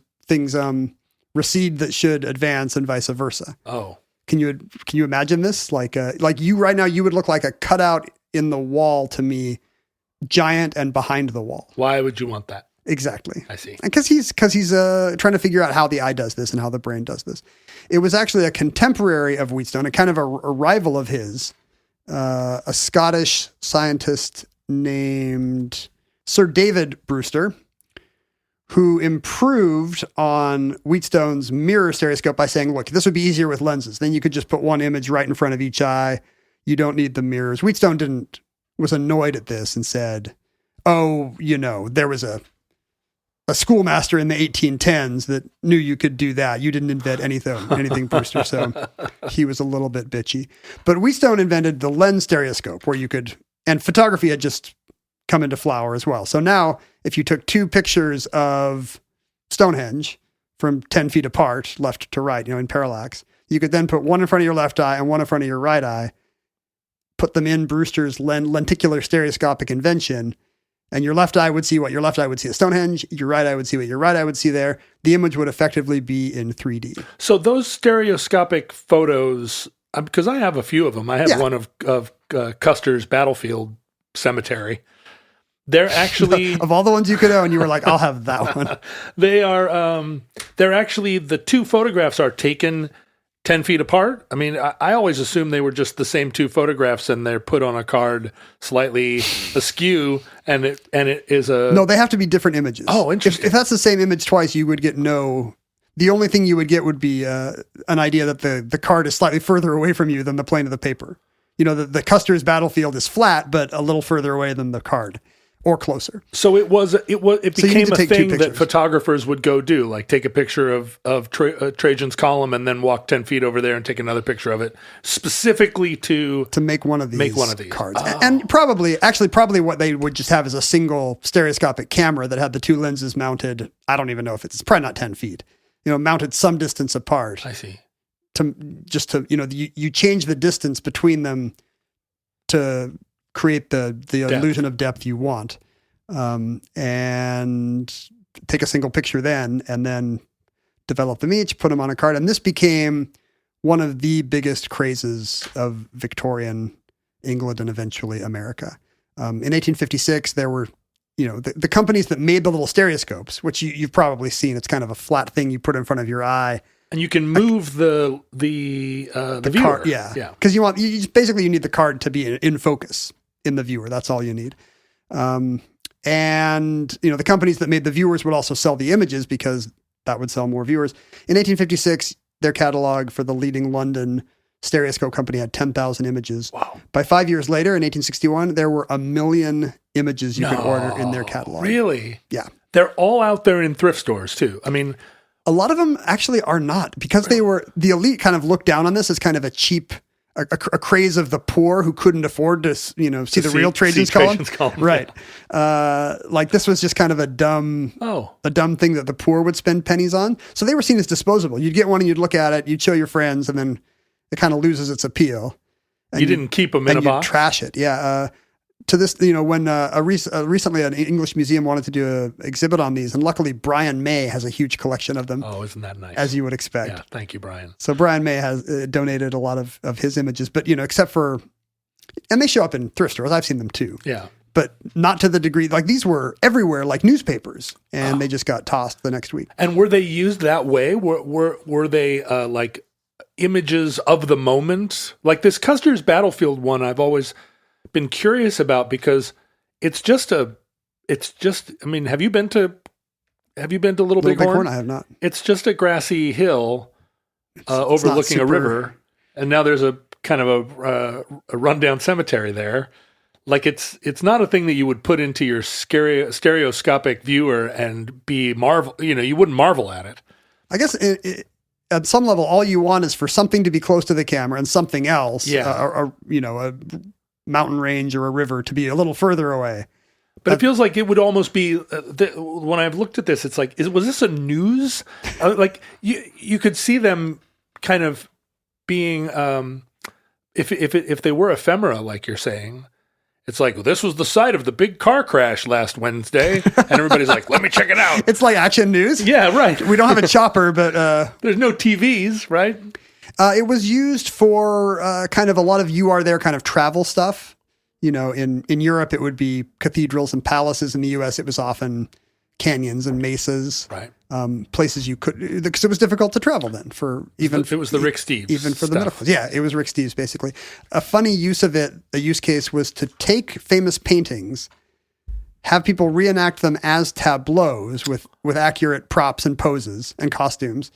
recede that should advance and vice versa. Oh. Can you imagine this? Like you right now, you would look like a cutout in the wall to me, giant and behind the wall. Why would you want that? Exactly. I see. Because he's trying to figure out how the eye does this and how the brain does this. It was actually a contemporary of Wheatstone, a kind of a rival of his, a Scottish scientist named Sir David Brewster, who improved on Wheatstone's mirror stereoscope by saying, look, this would be easier with lenses. Then you could just put one image right in front of each eye. You don't need the mirrors. Wheatstone was annoyed at this and said, oh, there was a schoolmaster in the 1810s that knew you could do that. You didn't invent anything, Brewster. So he was a little bit bitchy. But Wheatstone invented the lens stereoscope where and photography had just come into flower as well. So now if you took two pictures of Stonehenge from 10 feet apart, left to right, in parallax, you could then put one in front of your left eye and one in front of your right eye, put them in Brewster's lenticular stereoscopic invention, and your left eye would see what your left eye would see at Stonehenge, your right eye would see what your right eye would see there. The image would effectively be in 3D. So those stereoscopic photos, because I have a few of them. I have one of Custer's Battlefield Cemetery. They're actually of all the ones you could own, you were like, I'll have that one. They're actually, the two photographs are taken 10 feet apart. I mean, I always assumed they were just the same two photographs and they're put on a card slightly askew and it is No, they have to be different images. Oh, interesting. If that's the same image twice, you would get the only thing you would get would be an idea that the card is slightly further away from you than the plane of the paper. The Custer's Battlefield is flat, but a little further away than the card. Or closer. So it became a thing that photographers would go do, like take a picture of Trajan's column and then walk 10 feet over there and take another picture of it, specifically to make one of these cards. Oh. And probably what they would just have is a single stereoscopic camera that had the two lenses mounted. I don't even know if it's probably not 10 feet, mounted some distance apart. I see. You change the distance between them to create the illusion of depth you want, and take a single picture then, and then develop them each, put them on a card. And this became one of the biggest crazes of Victorian England and eventually America. In 1856, there were, the companies that made the little stereoscopes, which you've probably seen. It's kind of a flat thing you put in front of your eye. And you can move the viewer. Card, yeah. Because you need the card to be in focus in the viewer. That's all you need. And the companies that made the viewers would also sell the images because that would sell more viewers. In 1856, their catalog for the leading London stereoscope company had 10,000 images. Wow. By 5 years later, in 1861, there were 1 million images you could order in their catalog. Really? Yeah. They're all out there in thrift stores too. I mean, a lot of them actually are not, because the elite kind of looked down on this as kind of a cheap, a craze of the poor who couldn't afford to, see the real Trajan's column. Right. Like this was just kind of a dumb thing that the poor would spend pennies on. So they were seen as disposable. You'd get one and you'd look at it, you'd show your friends, and then it kind of loses its appeal. And you didn't keep them in a box? Trash it. Yeah. To this, when recently an English museum wanted to do an exhibit on these, and luckily Brian May has a huge collection of them. Oh, isn't that nice? As you would expect. Yeah, thank you, Brian. So Brian May has donated a lot of his images, but except for, and they show up in thrift stores. I've seen them too. Yeah. but not to the degree, like these were everywhere, like newspapers, and they just got tossed the next week. And were they used that way? Were they like images of the moment? Like this Custer's Battlefield one, I've always been curious about because it's just, I mean, have you been to Little Bighorn? I have not. It's just a grassy hill overlooking a river, and now there's a kind of a rundown cemetery there. Like it's not a thing that you would put into your stereoscopic viewer and be marvel. You wouldn't marvel at it. I guess at some level, all you want is for something to be close to the camera and something else, a mountain range or a river to be a little further away. But it feels like it would almost be when I've looked at this, it's like, was this a news? Like you could see them kind of being, if they were ephemera, like you're saying, it's like, well, this was the site of the big car crash last Wednesday, and everybody's like, let me check it out. It's like Action News. Yeah, right. We don't have a chopper, but there's no TVs, right? It was used for kind of a lot of You Are There kind of travel stuff. In Europe, it would be cathedrals and palaces. In the U.S., it was often canyons and mesas, right? Places you could, because it was difficult to travel then. It was the Rick Steves, even for the medical. Yeah, it was Rick Steves basically. A funny use of it, a use case was to take famous paintings, have people reenact them as tableaus with accurate props and poses and costumes,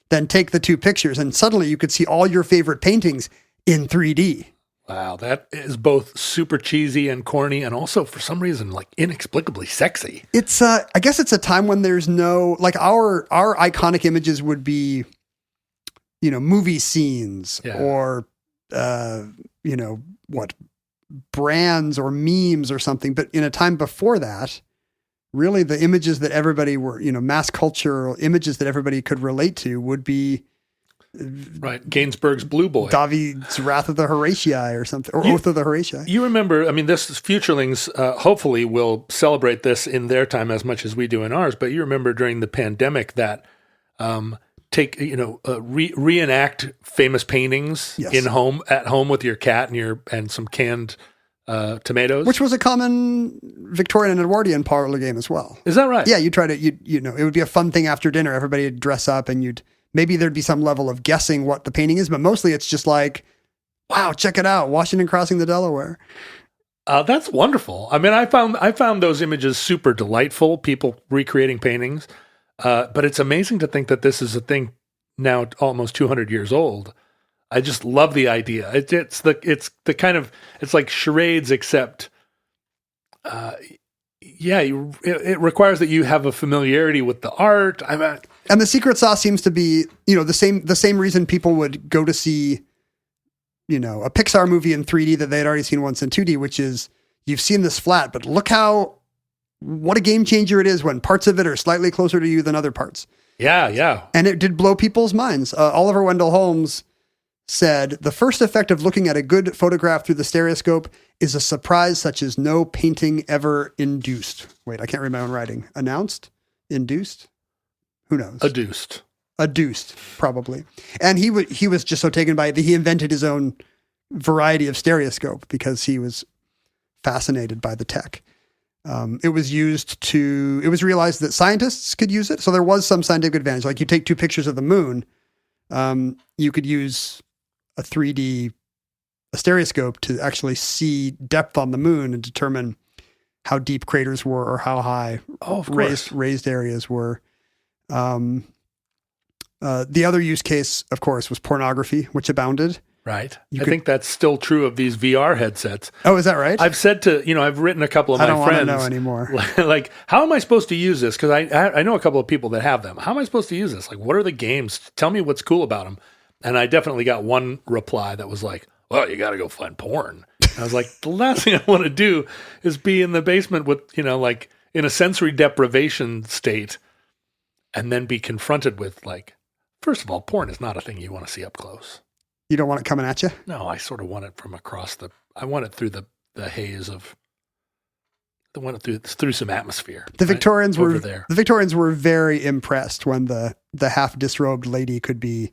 then take the two pictures, and suddenly you could see all your favorite paintings in 3D. Wow, that is both super cheesy and corny, and also for some reason like inexplicably sexy. It's I guess it's a time when there's no, like, our iconic images would be, movie scenes or brands or memes or something. But in a time before that, really the images that everybody were, mass culture images that everybody could relate to would be. Right, Gainsbourg's Blue Boy, David's Wrath of the Horatii or something, or Oath of the Horatii. You remember? I mean, this Futurelings hopefully will celebrate this in their time as much as we do in ours. But you remember during the pandemic that reenact famous paintings at hhome with your cat and some canned tomatoes, which was a common Victorian and Edwardian parlor game as well. Is that right? Yeah, you try to it would be a fun thing after dinner. Everybody would dress up and maybe there'd be some level of guessing what the painting is, but mostly it's just like, wow, check it out. Washington crossing the Delaware. That's wonderful. I mean, I found those images super delightful, people recreating paintings. But it's amazing to think that this is a thing now almost 200 years old. I just love the idea. It's like charades, except, it requires that you have a familiarity with the art. And the secret sauce seems to be, the same reason people would go to see, a Pixar movie in 3D that they had already seen once in 2D, which is, you've seen this flat, but look what a game changer it is when parts of it are slightly closer to you than other parts. Yeah, yeah. And it did blow people's minds. Oliver Wendell Holmes said, the first effect of looking at a good photograph through the stereoscope is a surprise such as no painting ever induced. Wait, I can't read my own writing. Announced? Induced? Who knows? Adduced, probably. And he was just so taken by it that he invented his own variety of stereoscope because he was fascinated by the tech. It was realized that scientists could use it. So there was some scientific advantage. Like you take two pictures of the moon, you could use a stereoscope to actually see depth on the moon and determine how deep craters were or how high raised areas were. The other use case, of course, was pornography, which abounded. Right. I think that's still true of these VR headsets. Oh, is that right? I've said I've written a couple of my friends. I don't want to know anymore. Like, how am I supposed to use this? Because I know a couple of people that have them. How am I supposed to use this? Like, what are the games? Tell me what's cool about them. And I definitely got one reply that was like, well, you got to go find porn. And I was like, the last thing I want to do is be in the basement with, like in a sensory deprivation state and then be confronted with like, first of all, porn is not a thing you want to see up close. You don't want it coming at you? No, I sort of want it from across I want it through the haze of, I want it through some atmosphere. The Victorians were very impressed when the half disrobed lady could be,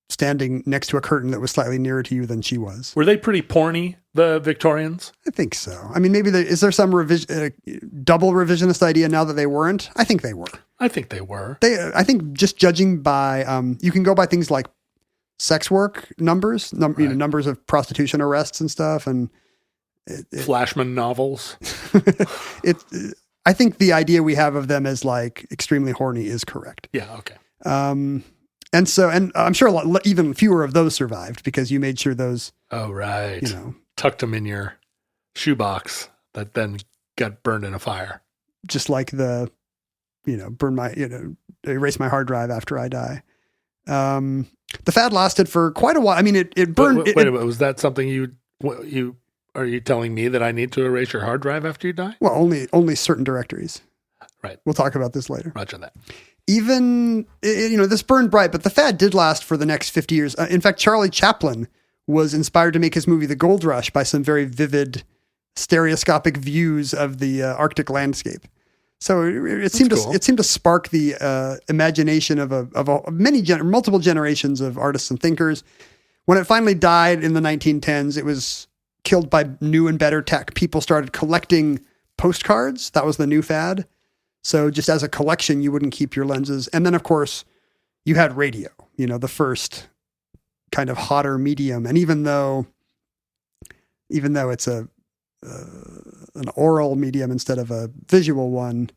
standing next to a curtain that was slightly nearer to you than she was. Were they pretty porny, the Victorians? I think so. I mean, maybe is there some double revisionist idea now that they weren't? I think they were. I think they were. I think just judging by, you can go by things like sex work numbers, numbers of prostitution arrests and stuff, and Flashman novels. I think the idea we have of them as like extremely horny is correct. Yeah. Okay. And I'm sure even fewer of those survived because you made sure those. Oh, right. Tucked them in your shoebox that then got burned in a fire. Just like erase my hard drive after I die. The fad lasted for quite a while. I mean, it burned. Wait a minute. Was that something you are you telling me that I need to erase your hard drive after you die? Well, only certain directories. Right. We'll talk about this later. Roger that. Even, this burned bright, but the fad did last for the next 50 years. In fact, Charlie Chaplin was inspired to make his movie The Gold Rush by some very vivid stereoscopic views of the Arctic landscape. So it seemed to spark the imagination of multiple generations of artists and thinkers. When it finally died in the 1910s, it was killed by new and better tech. People started collecting postcards. That was the new fad. So just as a collection, you wouldn't keep your lenses. And then, of course, you had radio, the first kind of hotter medium. And even though it's an oral medium instead of a visual one,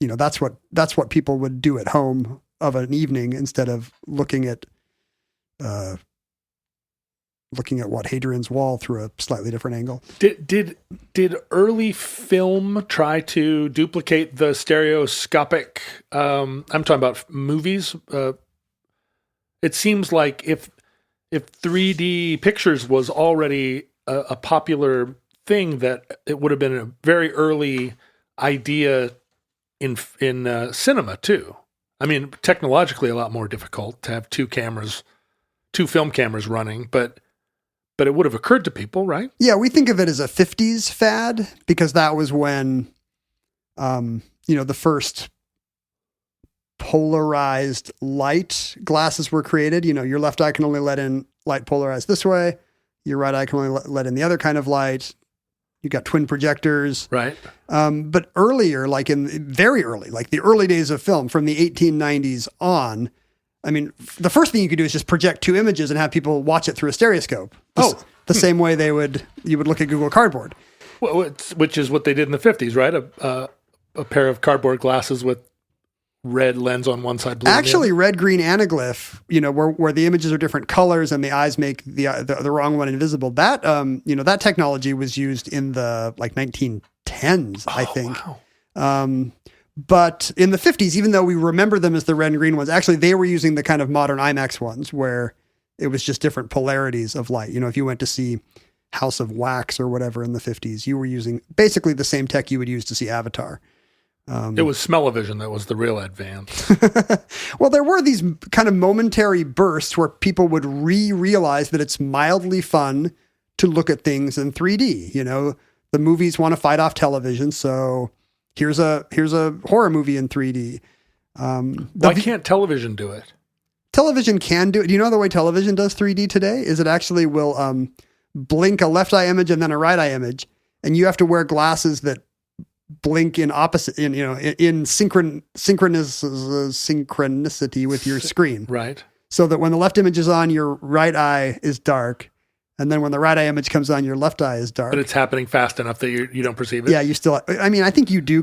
that's what people would do at home of an evening instead of looking at what Hadrian's Wall through a slightly different angle. Did early film try to duplicate the stereoscopic? I'm talking about movies. It seems like if 3D pictures was already a popular thing, that it would have been a very early idea in cinema too. I mean, technologically a lot more difficult to have two film cameras running, but it would have occurred to people, right? Yeah, we think of it as a 50s fad because that was when, the first polarized light glasses were created. Your left eye can only let in light polarized this way. Your right eye can only let in the other kind of light. You got twin projectors. Right. But earlier, very early, like the early days of film from the 1890s on, I mean, the first thing you could do is just project two images and have people watch it through a stereoscope. The same way you would look at Google Cardboard. Well, which is what they did in the 50s, right? A pair of cardboard glasses with red lens on one side, blue Actually, red, green anaglyph, where the images are different colors and the eyes make the wrong one invisible. That, that technology was used in the 1910s, I think. Wow. But in the 50s, even though we remember them as the red and green ones, actually they were using the kind of modern IMAX ones where it was just different polarities of light. If you went to see House of Wax or whatever in the 50s, you were using basically the same tech you would use to see Avatar. It was smell-o-vision that was the real advance. Well, there were these kind of momentary bursts where people would realize that it's mildly fun to look at things in 3D. The movies want to fight off television, so here's a horror movie in 3D. Why can't television do it? Television can do it. Do you know the way television does 3D today? Is it actually will blink a left eye image and then a right eye image, and you have to wear glasses that blink in synchronicity with your screen. Right. So that when the left image is on, your right eye is dark. And then when the right eye image comes on, your left eye is dark. But it's happening fast enough that you don't perceive it? Yeah, I think you do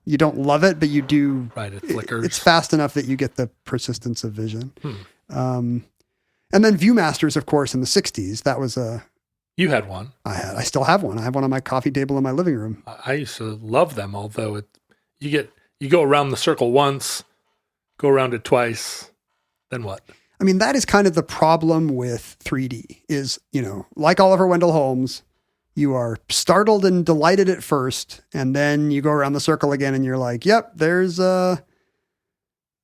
you don't love it, but you do. Right, it flickers. It's fast enough that you get the persistence of vision. And then Viewmasters, of course, in the 60s, that was You had one. I still have one. I have one on my coffee table in my living room. I used to love them, although you go around the circle once, go around it twice, then what? I mean, that is kind of the problem with 3D is, like Oliver Wendell Holmes, you are startled and delighted at first, and then you go around the circle again and you're like, yep, there's the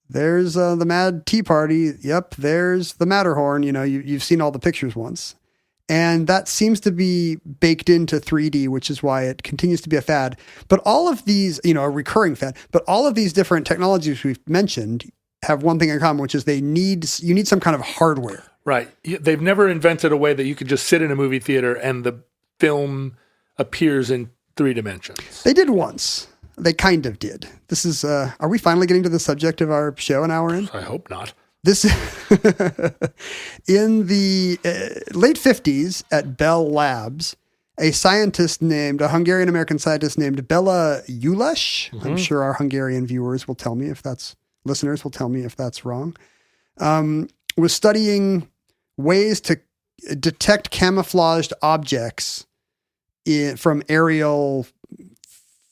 Mad Tea Party. Yep, there's the Matterhorn. You've seen all the pictures once. And that seems to be baked into 3D, which is why it continues to be a fad. But all of these, a recurring fad, but all of these different technologies we've mentioned, have one thing in common, which is you need some kind of hardware. Right. They've never invented a way that you could just sit in a movie theater and the film appears in 3 dimensions. They did once. They kind of did. This is, are we finally getting to the subject of our show an hour in? I hope not. This in the late 50s at Bell Labs, a Hungarian-American scientist named Bela Ules, I'm sure our Hungarian listeners will tell me if that's wrong, was studying ways to detect camouflaged objects from aerial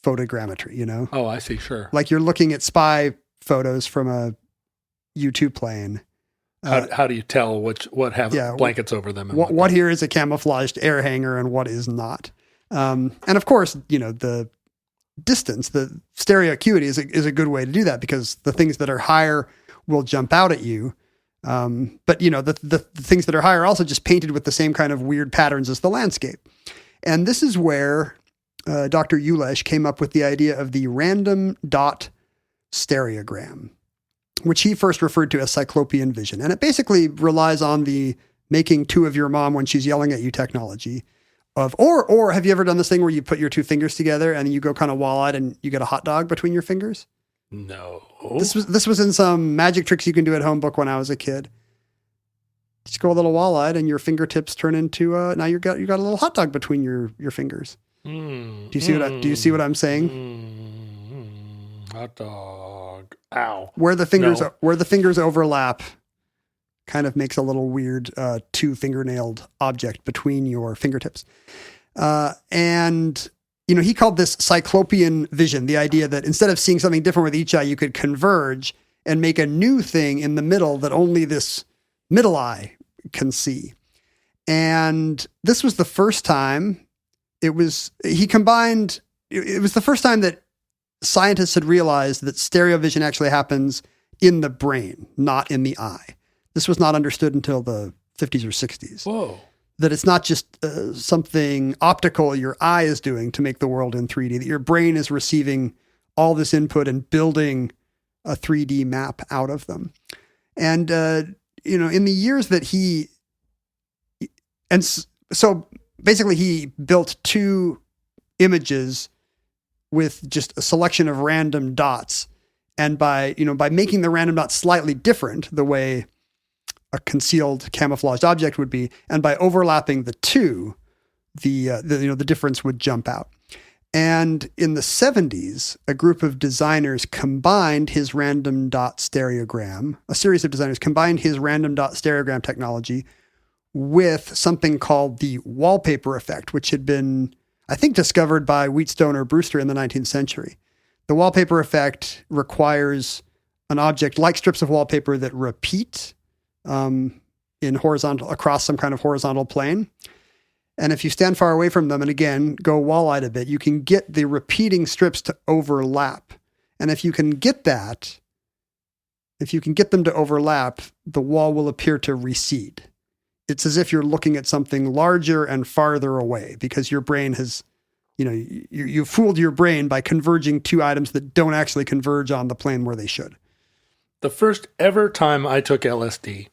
photogrammetry, Oh, I see. Sure. Like you're looking at spy photos from a U-2 plane. How do you tell what have blankets over them? And what here is a camouflaged air hangar and what is not? And of course, the distance, the stereo acuity is a good way to do that because the things that are higher will jump out at you. But the things that are higher are also just painted with the same kind of weird patterns as the landscape. And this is where Dr. Ules came up with the idea of the random dot stereogram, which he first referred to as cyclopean vision. And it basically relies on the making two of your mom when she's yelling at you technology or have you ever done this thing where you put your 2 fingers together and you go kind of wall-eyed and you get a hot dog between your fingers? No. This was in some magic tricks you can do at home book when I was a kid. Just go a little wall-eyed and your fingertips turn into now you got a little hot dog between your fingers. Do you see what I'm saying? Hot dog. Ow. Where the fingers overlap kind of makes a little weird 2 fingernailed object between your fingertips. And he called this cyclopean vision, the idea that instead of seeing something different with each eye, you could converge and make a new thing in the middle that only this middle eye can see. And this was the first time it was the first time that scientists had realized that stereo vision actually happens in the brain, not in the eye. This was not understood until the 50s or 60s. Whoa. That it's not just something optical your eye is doing to make the world in 3D, that your brain is receiving all this input and building a 3D map out of them. And, in the years that so basically he built 2 images with just a selection of random dots. And by making the random dots slightly different, the way a concealed camouflaged object would be, and by overlapping the 2, the difference would jump out. And in the 70s, a group of designers combined his random dot stereogram, a series of designers combined his random dot stereogram technology with something called the wallpaper effect, which had been, I think, discovered by Wheatstone or Brewster in the 19th century. The wallpaper effect requires an object like strips of wallpaper that repeat across some kind of horizontal plane. And if you stand far away from them and again, go wall-eyed a bit, you can get the repeating strips to overlap. And if you can get them to overlap, the wall will appear to recede. It's as if you're looking at something larger and farther away because your brain has, you fooled your brain by converging 2 items that don't actually converge on the plane where they should. The first ever time I took LSD,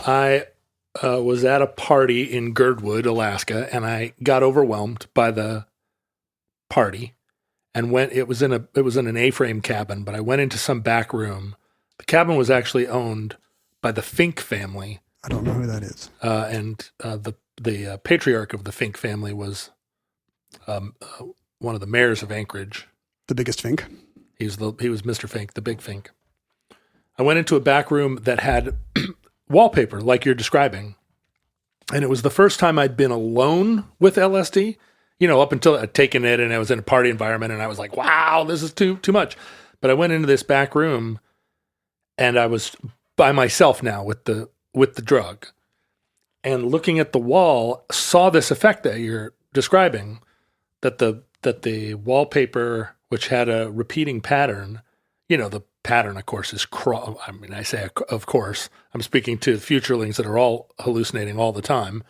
I was at a party in Girdwood, Alaska, and I got overwhelmed by the party and it was in an A-frame cabin, but I went into some back room. The cabin was actually owned by the Fink family. I don't know who that is. And the patriarch of the Fink family was one of the mayors of Anchorage. The biggest Fink. He was Mr. Fink, the big Fink. I went into a back room that had wallpaper like you're describing. And it was the first time I'd been alone with LSD, up until I'd taken it and I was in a party environment and I was like, wow, this is too much. But I went into this back room and I was by myself now with the drug and looking at the wall, saw this effect that you're describing, that the wallpaper, which had a repeating pattern, the pattern, of course, is I say, of course, I'm speaking to futurelings that are all hallucinating all the time.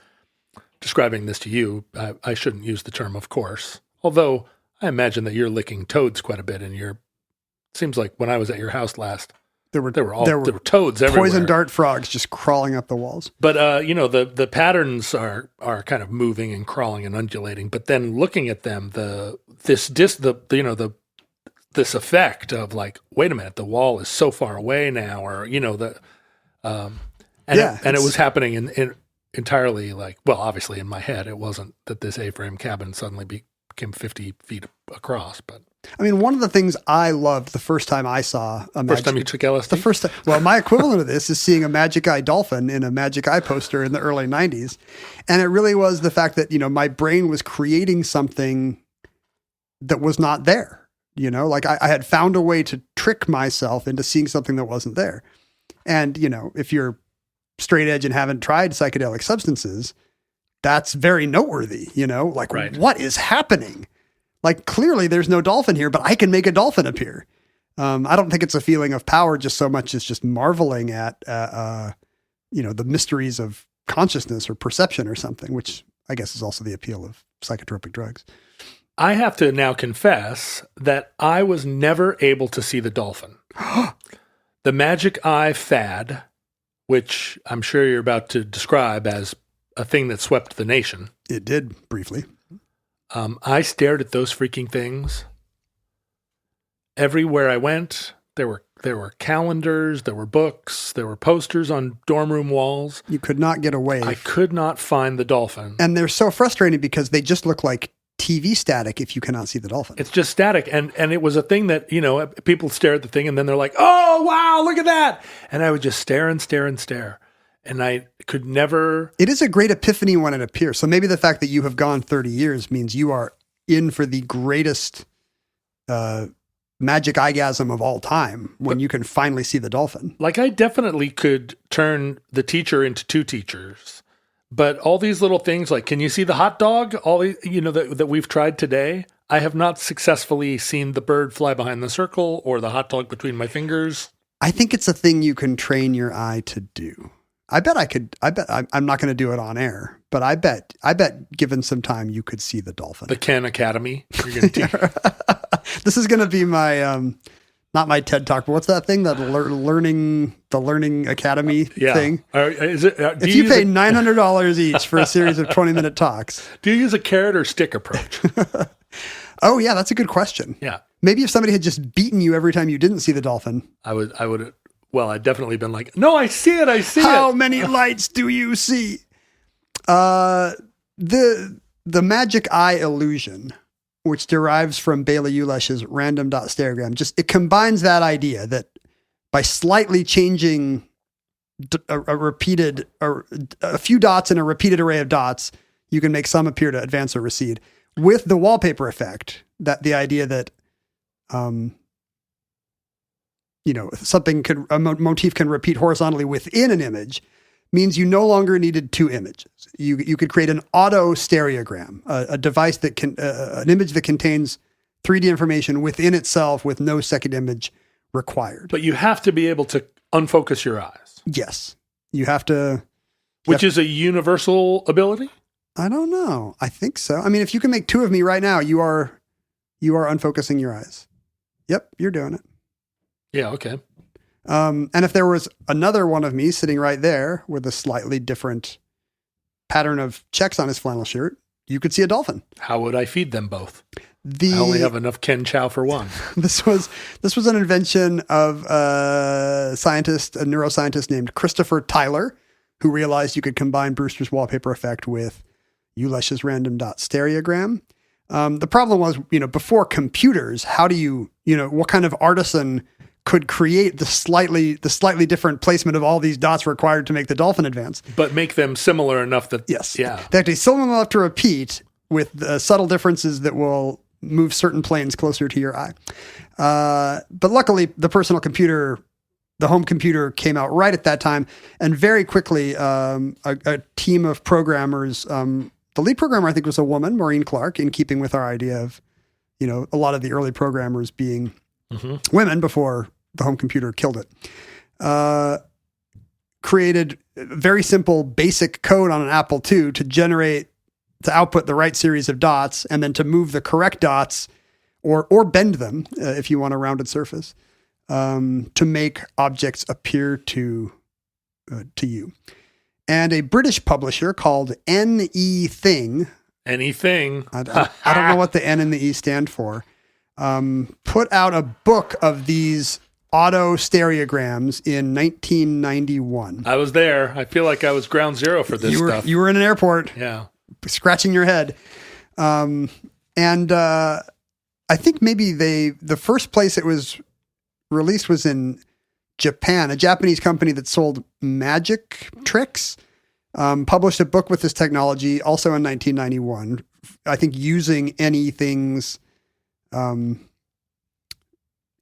Describing this to you, I shouldn't use the term of course, although I imagine that you're licking toads quite a bit it seems like when I was at your house last. There were toads everywhere. Poison dart frogs just crawling up the walls. But the patterns are kind of moving and crawling and undulating. But then looking at them, this effect of like, wait a minute, the wall is so far away now, or it was happening in entirely like, well, obviously in my head, it wasn't that this A-frame cabin suddenly became 50 feet across, but. I mean, one of the things I loved the first time I saw first time you took LSD? The first time. Well, my equivalent of this is seeing a Magic Eye dolphin in a Magic Eye poster in the early 90s. And it really was the fact that, my brain was creating something that was not there. Like I had found a way to trick myself into seeing something that wasn't there. And, if you're straight edge and haven't tried psychedelic substances, that's very noteworthy, like right. What is happening? Like clearly there's no dolphin here, but I can make a dolphin appear. I don't think it's a feeling of power just so much as just marveling at, the mysteries of consciousness or perception or something, which I guess is also the appeal of psychotropic drugs. I have to now confess that I was never able to see the dolphin. The Magic Eye fad, which I'm sure you're about to describe as a thing that swept the nation. It did briefly. I stared at those freaking things everywhere I went. There were calendars, there were books, there were posters on dorm room walls. You could not get away. I could not find the dolphin. And they're so frustrating because they just look like TV static if you cannot see the dolphin. It's just static. And it was a thing that, people stare at the thing and then they're like, oh, wow, look at that. And I would just stare and stare and stare. And I could never. It is a great epiphany when it appears. So maybe the fact that you have gone 30 years means you are in for the greatest magic eyegasm of all time when you can finally see the dolphin. Like I definitely could turn the teacher into two teachers. But all these little things like, can you see the hot dog? All these, that we've tried today. I have not successfully seen the bird fly behind the circle or the hot dog between my fingers. I think it's a thing you can train your eye to do. I'm not going to do it on air, but I bet given some time, you could see the dolphin. The Ken Academy. You're going to teach. This is going to be my, not my TED Talk, but what's that thing? That Learning Academy thing. If you pay $900 each for a series of 20-minute talks. Do you use a carrot or stick approach? Oh yeah, that's a good question. Yeah. Maybe if somebody had just beaten you every time you didn't see the dolphin. I would. Well, I'd definitely been like, no, I see it. How many lights do you see? The Magic Eye illusion, which derives from Bela Ulesh's random dot stereogram, it combines that idea that by slightly changing a few dots in a repeated array of dots, you can make some appear to advance or recede. With the wallpaper effect, that the idea that a motif can repeat horizontally within an image means you no longer needed two images. You could create an auto stereogram, a device that can, an image that contains 3D information within itself with no second image required. But you have to be able to unfocus your eyes. Yes. You have to. Which is a universal ability? I don't know. I think so. I mean, if you can make two of me right now, you are unfocusing your eyes. Yep, you're doing it. Yeah, okay. And if there was another one of me sitting right there with a slightly different pattern of checks on his flannel shirt, you could see a dolphin. How would I feed them both? I only have enough Ken Chow for one. This was an invention of a neuroscientist named Christopher Tyler, who realized you could combine Brewster's wallpaper effect with Ulesh's random dot stereogram. The problem was, before computers, how do you, what kind of artisan could create the slightly different placement of all these dots required to make the dolphin advance? But make them similar enough that... Yes. Yeah. They have to be similar enough to repeat with subtle differences that will move certain planes closer to your eye. But luckily, the personal computer, the home computer, came out right at that time. And very quickly, a team of programmers... the lead programmer, I think, was a woman, Maureen Clark, in keeping with our idea of, a lot of the early programmers being women before the home computer killed it. Created very simple, basic code on an Apple II to output the right series of dots, and then to move the correct dots or bend them if you want a rounded surface. to make objects appear to you. And a British publisher called Anything. Anything. I don't know what the N and the E stand for. Put out a book of these auto stereograms in 1991. I was there. I feel like I was ground zero for this stuff. You were in an airport. Yeah. Scratching your head. And I think maybe the first place it was released was in Japan. A Japanese company that sold magic tricks published a book with this technology also in 1991. I think using Anything's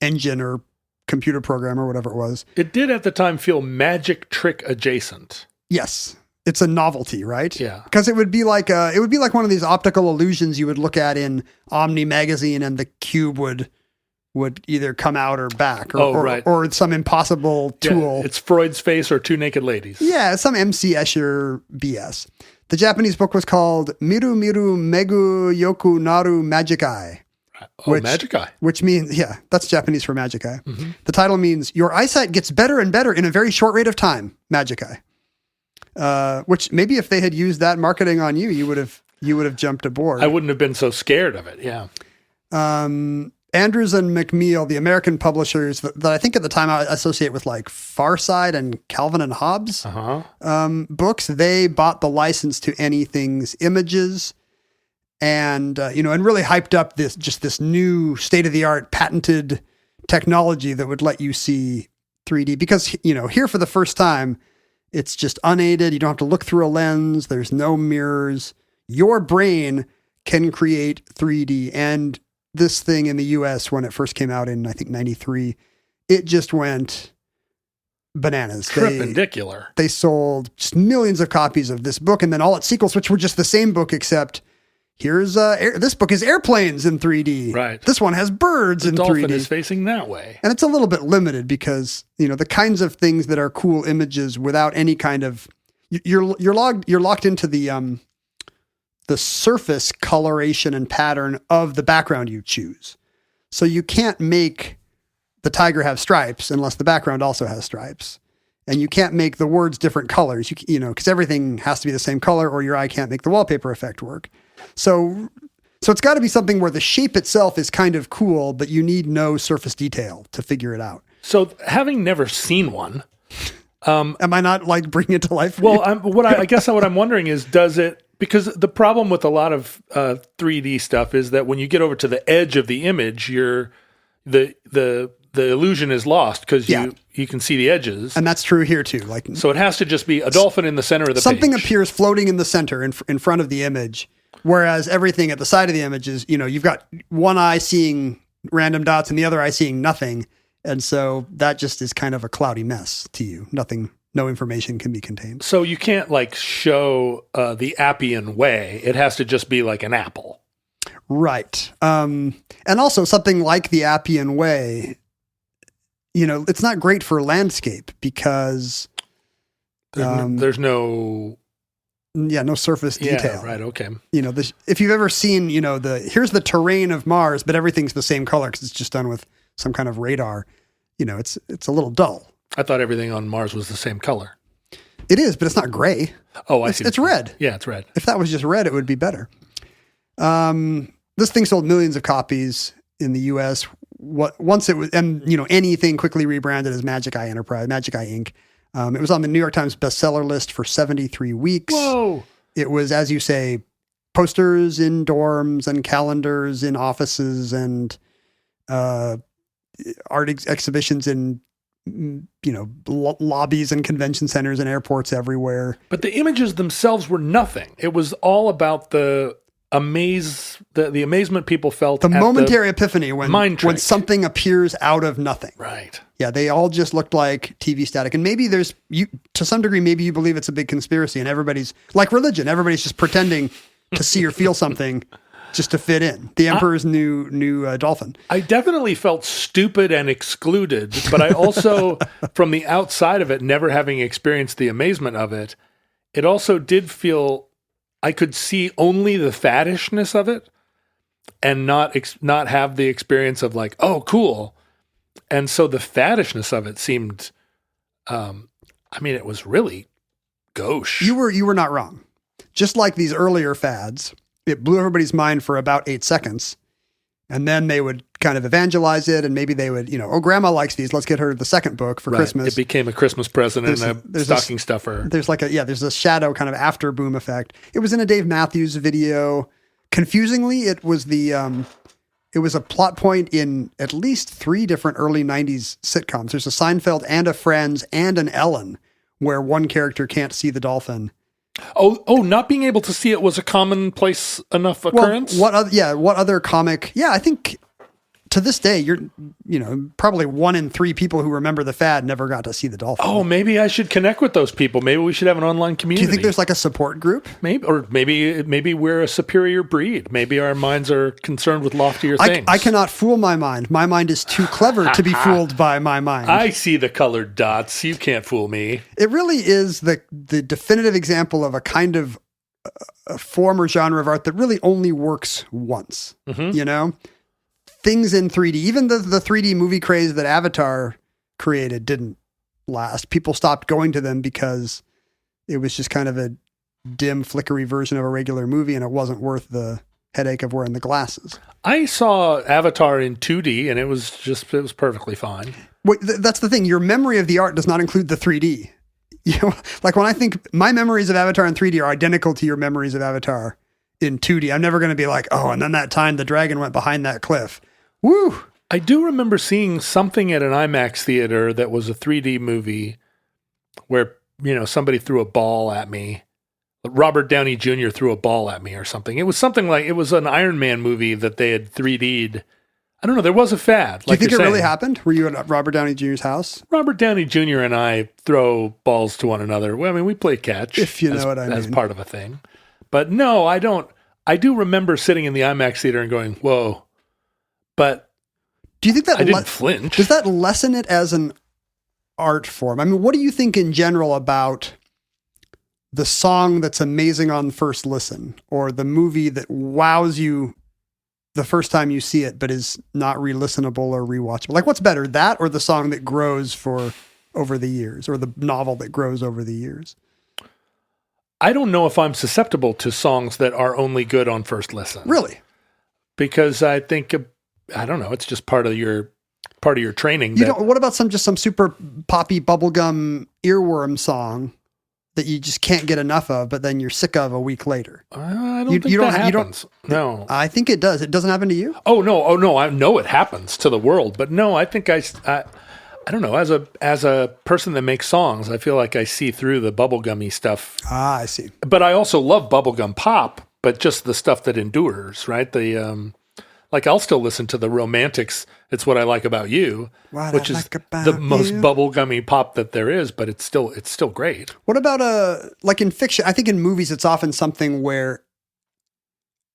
engine or computer program or whatever it was. It did at the time feel magic trick adjacent. Yes. It's a novelty, right? Yeah. Because it would be like one of these optical illusions you would look at in Omni magazine, and the cube would either come out or back, or some impossible tool. Yeah, it's Freud's face or Two Naked Ladies. Yeah, some MC Escher BS. The Japanese book was called Miru Miru Megu Yoku Naru Magic Eye. Magic Eye. Which means, yeah, that's Japanese for magic eye. Mm-hmm. The title means your eyesight gets better and better in a very short rate of time. Magic eye. Which maybe if they had used that marketing on you, you would have jumped aboard. I wouldn't have been so scared of it. Yeah. Andrews and McNeil, the American publishers that I think at the time I associate with like Far Side and Calvin and Hobbes books, they bought the license to Anything's images and really hyped up this new state-of-the-art patented technology that would let you see 3D because, here for the first time, it's just unaided. You don't have to look through a lens. There's no mirrors. Your brain can create 3D. And this thing in the US, when it first came out in, I think, 93, it just went bananas. Perpendicular. They sold just millions of copies of this book and then all its sequels, which were just the same book, except here's this book is airplanes in 3D. Right. This one has birds in 3D. The dolphin is facing that way. And it's a little bit limited because, the kinds of things that are cool images without any kind of, you're locked into the surface coloration and pattern of the background you choose. So you can't make the tiger have stripes unless the background also has stripes. And you can't make the words different colors, because everything has to be the same color or your eye can't make the wallpaper effect work. So it's got to be something where the shape itself is kind of cool, but you need no surface detail to figure it out. So having never seen one, am I not like bringing it to life? Well, I guess what I'm wondering is, does it, because the problem with a lot of 3D stuff is that when you get over to the edge of the image, the illusion is lost because you can see the edges. And that's true here too. So it has to just be a dolphin in the center of the something page. Appears floating in the center in front of the image, whereas everything at the side of the image is, you've got one eye seeing random dots and the other eye seeing nothing. And so that just is kind of a cloudy mess to you. No information can be contained. So you can't show the Appian way. It has to just be like an apple. Right. And also something like the Appian way, it's not great for landscape because there's no surface detail. Yeah, right. Okay. If you've ever seen, here's the terrain of Mars, but everything's the same color because it's just done with some kind of radar. It's a little dull. I thought everything on Mars was the same color. It is, but it's not gray. Oh, I see. It's red. Yeah, it's red. If that was just red, it would be better. This thing sold millions of copies in the U.S. Once it was, and Anything quickly rebranded as Magic Eye Enterprise, Magic Eye Inc. It was on the New York Times bestseller list for 73 weeks. Whoa! It was, as you say, posters in dorms and calendars in offices and art exhibitions in lobbies and convention centers and airports everywhere. But the images themselves were nothing. It was all about the amazement people felt. The momentary epiphany when something appears out of nothing. Right. Yeah, they all just looked like TV static. And maybe to some degree, maybe you believe it's a big conspiracy and everybody's like religion. Everybody's just pretending to see or feel something just to fit in. The Emperor's new dolphin. I definitely felt stupid and excluded, but I also, from the outside of it, never having experienced the amazement of it, it also did feel I could see only the faddishness of it and not have the experience of oh, cool. And so the faddishness of it seemed, it was really gauche. You were not wrong. Just like these earlier fads, it blew everybody's mind for about 8 seconds. And then they would kind of evangelize it, and maybe they would, oh, grandma likes these. Let's get her the second book for Christmas. It became a Christmas present and a stocking stuffer. There's there's a shadow kind of after boom effect. It was in a Dave Matthews video. Confusingly, it was it was a plot point in at least 3 different early 90s sitcoms. There's a Seinfeld and a Friends and an Ellen where one character can't see the dolphin. Oh, not being able to see it was a commonplace enough occurrence? What other comic? Yeah, I think to this day, you're, probably 1 in 3 people who remember the fad never got to see the dolphin. Oh, maybe I should connect with those people. Maybe we should have an online community. Do you think there's like a support group? Maybe we're a superior breed. Maybe our minds are concerned with loftier things. I cannot fool my mind. My mind is too clever to be fooled by my mind. I see the colored dots. You can't fool me. It really is the definitive example of a kind of a form or genre of art that really only works once, Things in 3D, even the 3D movie craze that Avatar created didn't last. People stopped going to them because it was just kind of a dim, flickery version of a regular movie, and it wasn't worth the headache of wearing the glasses. I saw Avatar in 2D, and it was perfectly fine. Wait, that's the thing. Your memory of the art does not include the 3D. Like when I think my memories of Avatar in 3D are identical to your memories of Avatar in 2D. I'm never going to be like, oh, and then that time the dragon went behind that cliff. Woo! I do remember seeing something at an IMAX theater that was a 3D movie where, somebody threw a ball at me. Robert Downey Jr. threw a ball at me or something. It was something like, it was an Iron Man movie that they had 3D'd. I don't know. There was a fad. Do you think it really happened? Were you at Robert Downey Jr.'s house? Robert Downey Jr. and I throw balls to one another. Well, we play catch. If you know what I mean. As part of a thing. But no, I don't. I do remember sitting in the IMAX theater and going, whoa. But do you think that I didn't flinch? Does that lessen it as an art form? What do you think in general about the song that's amazing on first listen, or the movie that wows you the first time you see it, but is not re-listenable or rewatchable? Like, what's better, that or the song that grows over the years, or the novel that grows over the years? I don't know if I'm susceptible to songs that are only good on first listen. Really? Because I think, I don't know, it's just part of your training. What about some super poppy bubblegum earworm song that you just can't get enough of, but then you're sick of a week later? I don't think that happens. No. I think it does. It doesn't happen to you? Oh, no. I know it happens to the world, but no, I think I don't know. As a person that makes songs, I feel like I see through the bubblegummy stuff. Ah, I see. But I also love bubblegum pop, but just the stuff that endures, right? Like I'll still listen to the Romantics. It's What I Like About You, which is the most bubblegummy pop that there is, but it's still great. What about like in fiction? I think in movies it's often something where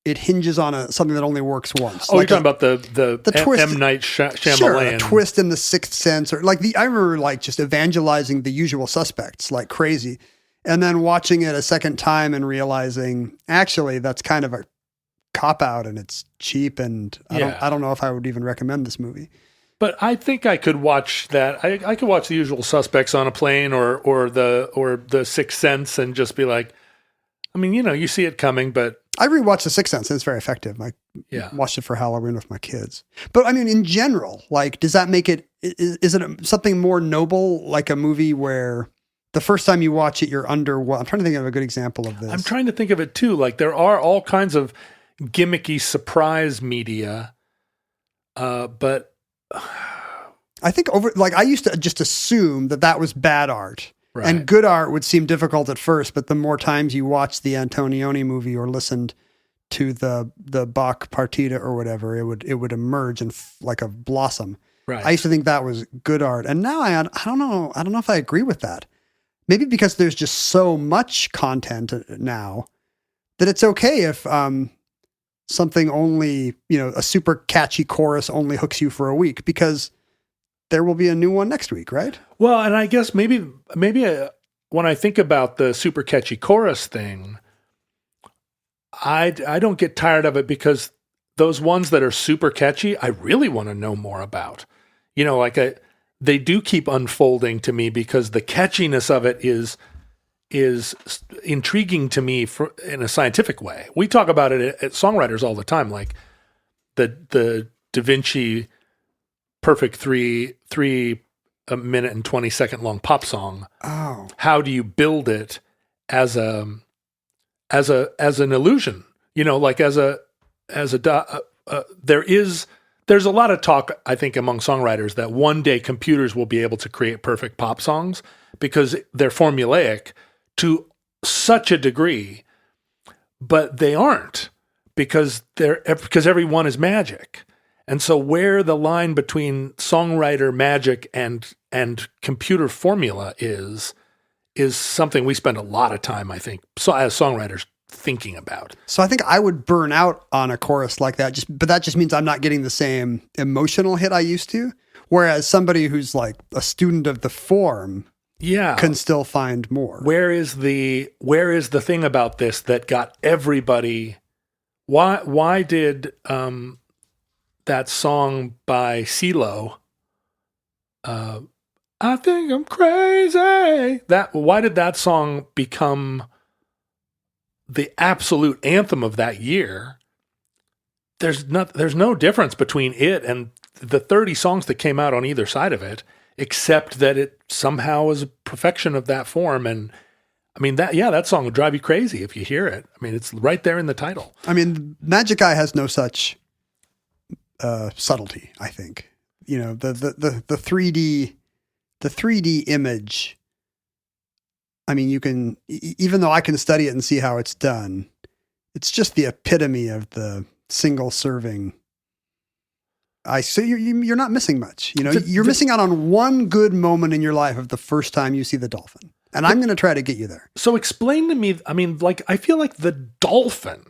it hinges on something that only works once. Oh, like you're talking about the twist, M. Night Shyamalan. Sure, a twist in The Sixth Sense, or like I remember like just evangelizing The Usual Suspects like crazy, and then watching it a second time and realizing actually that's kind of a cop out and it's cheap, and I don't know if I would even recommend this movie. But I think I could watch that. I could watch The Usual Suspects on a plane or the Sixth Sense and just be like, you see it coming, but I rewatched The Sixth Sense and it's very effective. I watched it for Halloween with my kids. But in general, like, does that make it, is it something more noble, like a movie where the first time you watch it, you're underwhelmed? I'm trying to think of a good example of this. I'm trying to think of it too. Like there are all kinds of gimmicky surprise media, but I think I used to just assume that was bad art. Right. And good art would seem difficult at first, but the more times you watch the Antonioni movie or listened to the Bach partita or whatever, it would emerge and like a blossom. Right. I used to think that was good art, and now I don't know if I agree with that. Maybe because there's just so much content now that it's okay if something only, a super catchy chorus only hooks you for a week, because there will be a new one next week, right? Well, and I guess maybe when I think about the super catchy chorus thing, I don't get tired of it, because those ones that are super catchy, I really want to know more about. they do keep unfolding to me because the catchiness of it is intriguing to me in a scientific way. We talk about it at songwriters all the time, like the Da Vinci perfect three a minute and 20-second long pop song. Oh, how do you build it as an illusion? There's a lot of talk, I think, among songwriters that one day computers will be able to create perfect pop songs because they're formulaic to such a degree, but they aren't because every one is magic. And so where the line between songwriter magic and computer formula is something we spend a lot of time, I think, as songwriters thinking about. So I think I would burn out on a chorus like that, but that just means I'm not getting the same emotional hit I used to. Whereas somebody who's like a student of the form can still find more. Where is the thing about this that got everybody? Why did that song by CeeLo, I think I'm crazy. Why did that song become the absolute anthem of that year? There's no difference between it and the 30 songs that came out on either side of it, except that it somehow is a perfection of that form. And I mean, that song will drive you crazy if you hear it. I mean, it's right there in the title. I mean, Magic Eye has no such subtlety, I think. The 3D image. I mean, you can, even though I can study it and see how it's done, it's just the epitome of the single serving. So you're not missing much. You're missing out on one good moment in your life of the first time you see the dolphin. And I'm going to try to get you there. So explain to me, I mean, like, I feel like the dolphin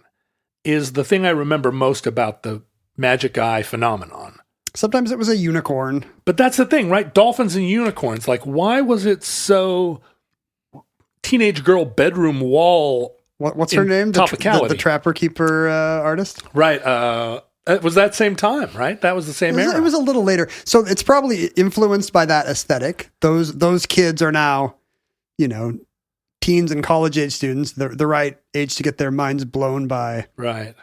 is the thing I remember most about the Magic Eye phenomenon. Sometimes it was a unicorn. But that's the thing, right? Dolphins and unicorns. Like, why was it so teenage girl bedroom wall? What's her name? Topicality. The Trapper Keeper artist? Right. It was that same time, right? That was the same era. It was a little later. So it's probably influenced by that aesthetic. Those kids are now, teens and college age students, the right age to get their minds blown by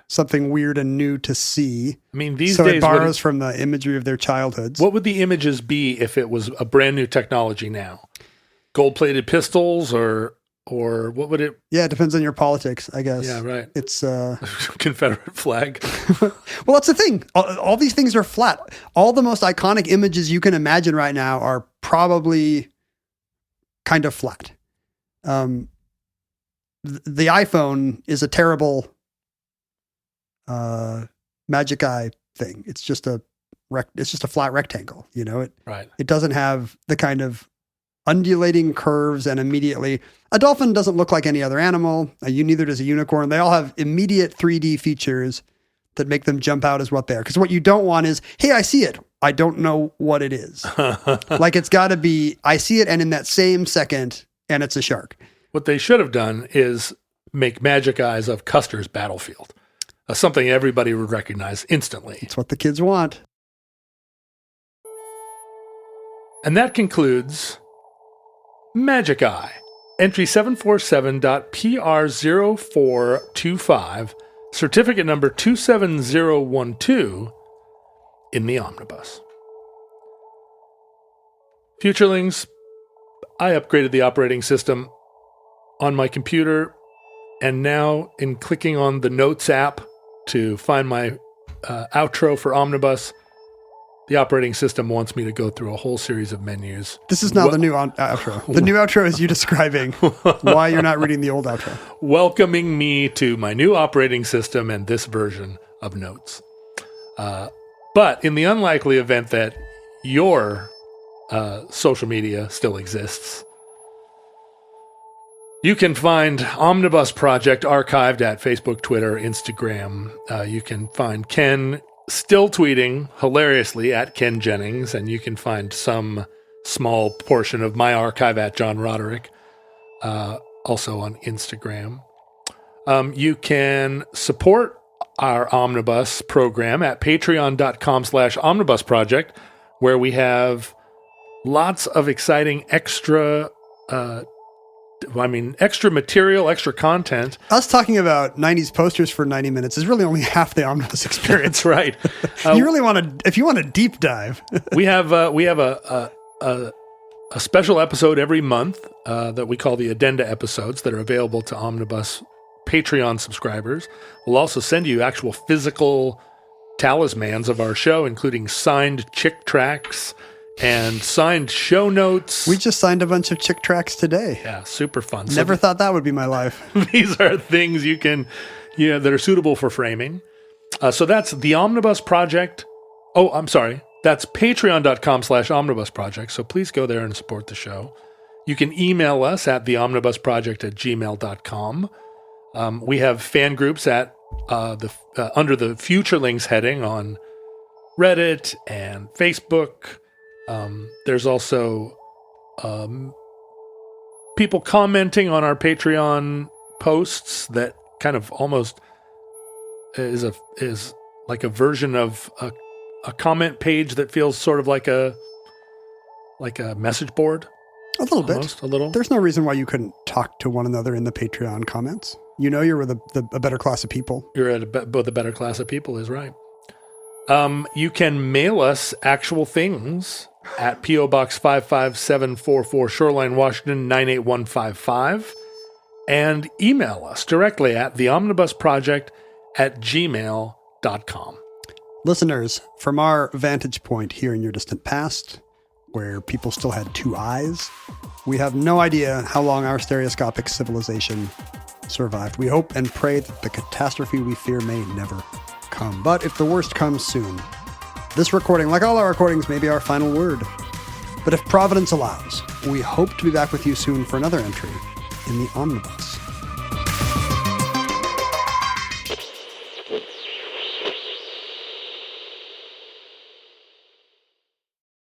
something weird and new to see. I mean, these days, it borrows from the imagery of their childhoods. What would the images be if it was a brand new technology now? Gold-plated pistols or what would it? Yeah, it depends on your politics, I guess. Yeah, right. It's Confederate flag. Well, that's the thing. All these things are flat. All the most iconic images you can imagine right now are probably kind of flat. The iPhone is a terrible Magic Eye thing. It's just a flat rectangle. It doesn't have the kind of undulating curves and immediately. A dolphin doesn't look like any other animal. Neither does a unicorn. They all have immediate 3D features that make them jump out as what they are. Because what you don't want is, hey, I see it. I don't know what it is. Like, it's got to be, I see it, and in that same second, and it's a shark. What they should have done is make Magic Eyes of Custer's Battlefield. Something everybody would recognize instantly. It's what the kids want. And that concludes Magic Eye, entry 747.PR0425, certificate number 27012 in the omnibus. Futurelings, I upgraded the operating system on my computer, and now in clicking on the Notes app to find my outro for Omnibus, the operating system wants me to go through a whole series of menus. This is now the new outro. The new outro is you describing why you're not reading the old outro. Welcoming me to my new operating system and this version of Notes. But in the unlikely event that your social media still exists, you can find Omnibus Project archived at Facebook, Twitter, Instagram. You can find Ken still tweeting hilariously at Ken Jennings, and you can find some small portion of my archive at John Roderick, also on Instagram. You can support our Omnibus program at patreon.com/omnibusproject, where we have lots of exciting extra material, extra content. Us talking about 90s posters for 90 minutes is really only half the Omnibus experience. That's right. You really want to, if you want a deep dive. we have a special episode every month that we call the Addenda episodes that are available to Omnibus Patreon subscribers. We'll also send you actual physical talismans of our show, including signed chick tracks and signed show notes. We just signed a bunch of chick tracks today. Yeah, super fun. Never thought that would be my life. These are things that are suitable for framing. So that's the Omnibus Project. Oh, I'm sorry. That's patreon.com/Omnibus Project. So please go there and support the show. You can email us at theomnibusproject@gmail.com. We have fan groups at under the Futurelings heading on Reddit and Facebook. There's also people commenting on our Patreon posts that kind of almost is like a version of a comment page that feels sort of like a message board. A little almost, bit. A little. There's no reason why you couldn't talk to one another in the Patreon comments. You know you're with a better class of people. You're at both a better class of people is right. You can mail us actual things at P.O. Box 55744 Shoreline, Washington 98155, and email us directly at theomnibusproject@gmail.com. Listeners, from our vantage point here in your distant past, where people still had two eyes, we have no idea how long our stereoscopic civilization survived. We hope and pray that the catastrophe we fear may never come. But if the worst comes soon, this recording, like all our recordings, may be our final word. But if Providence allows, we hope to be back with you soon for another entry in the Omnibus.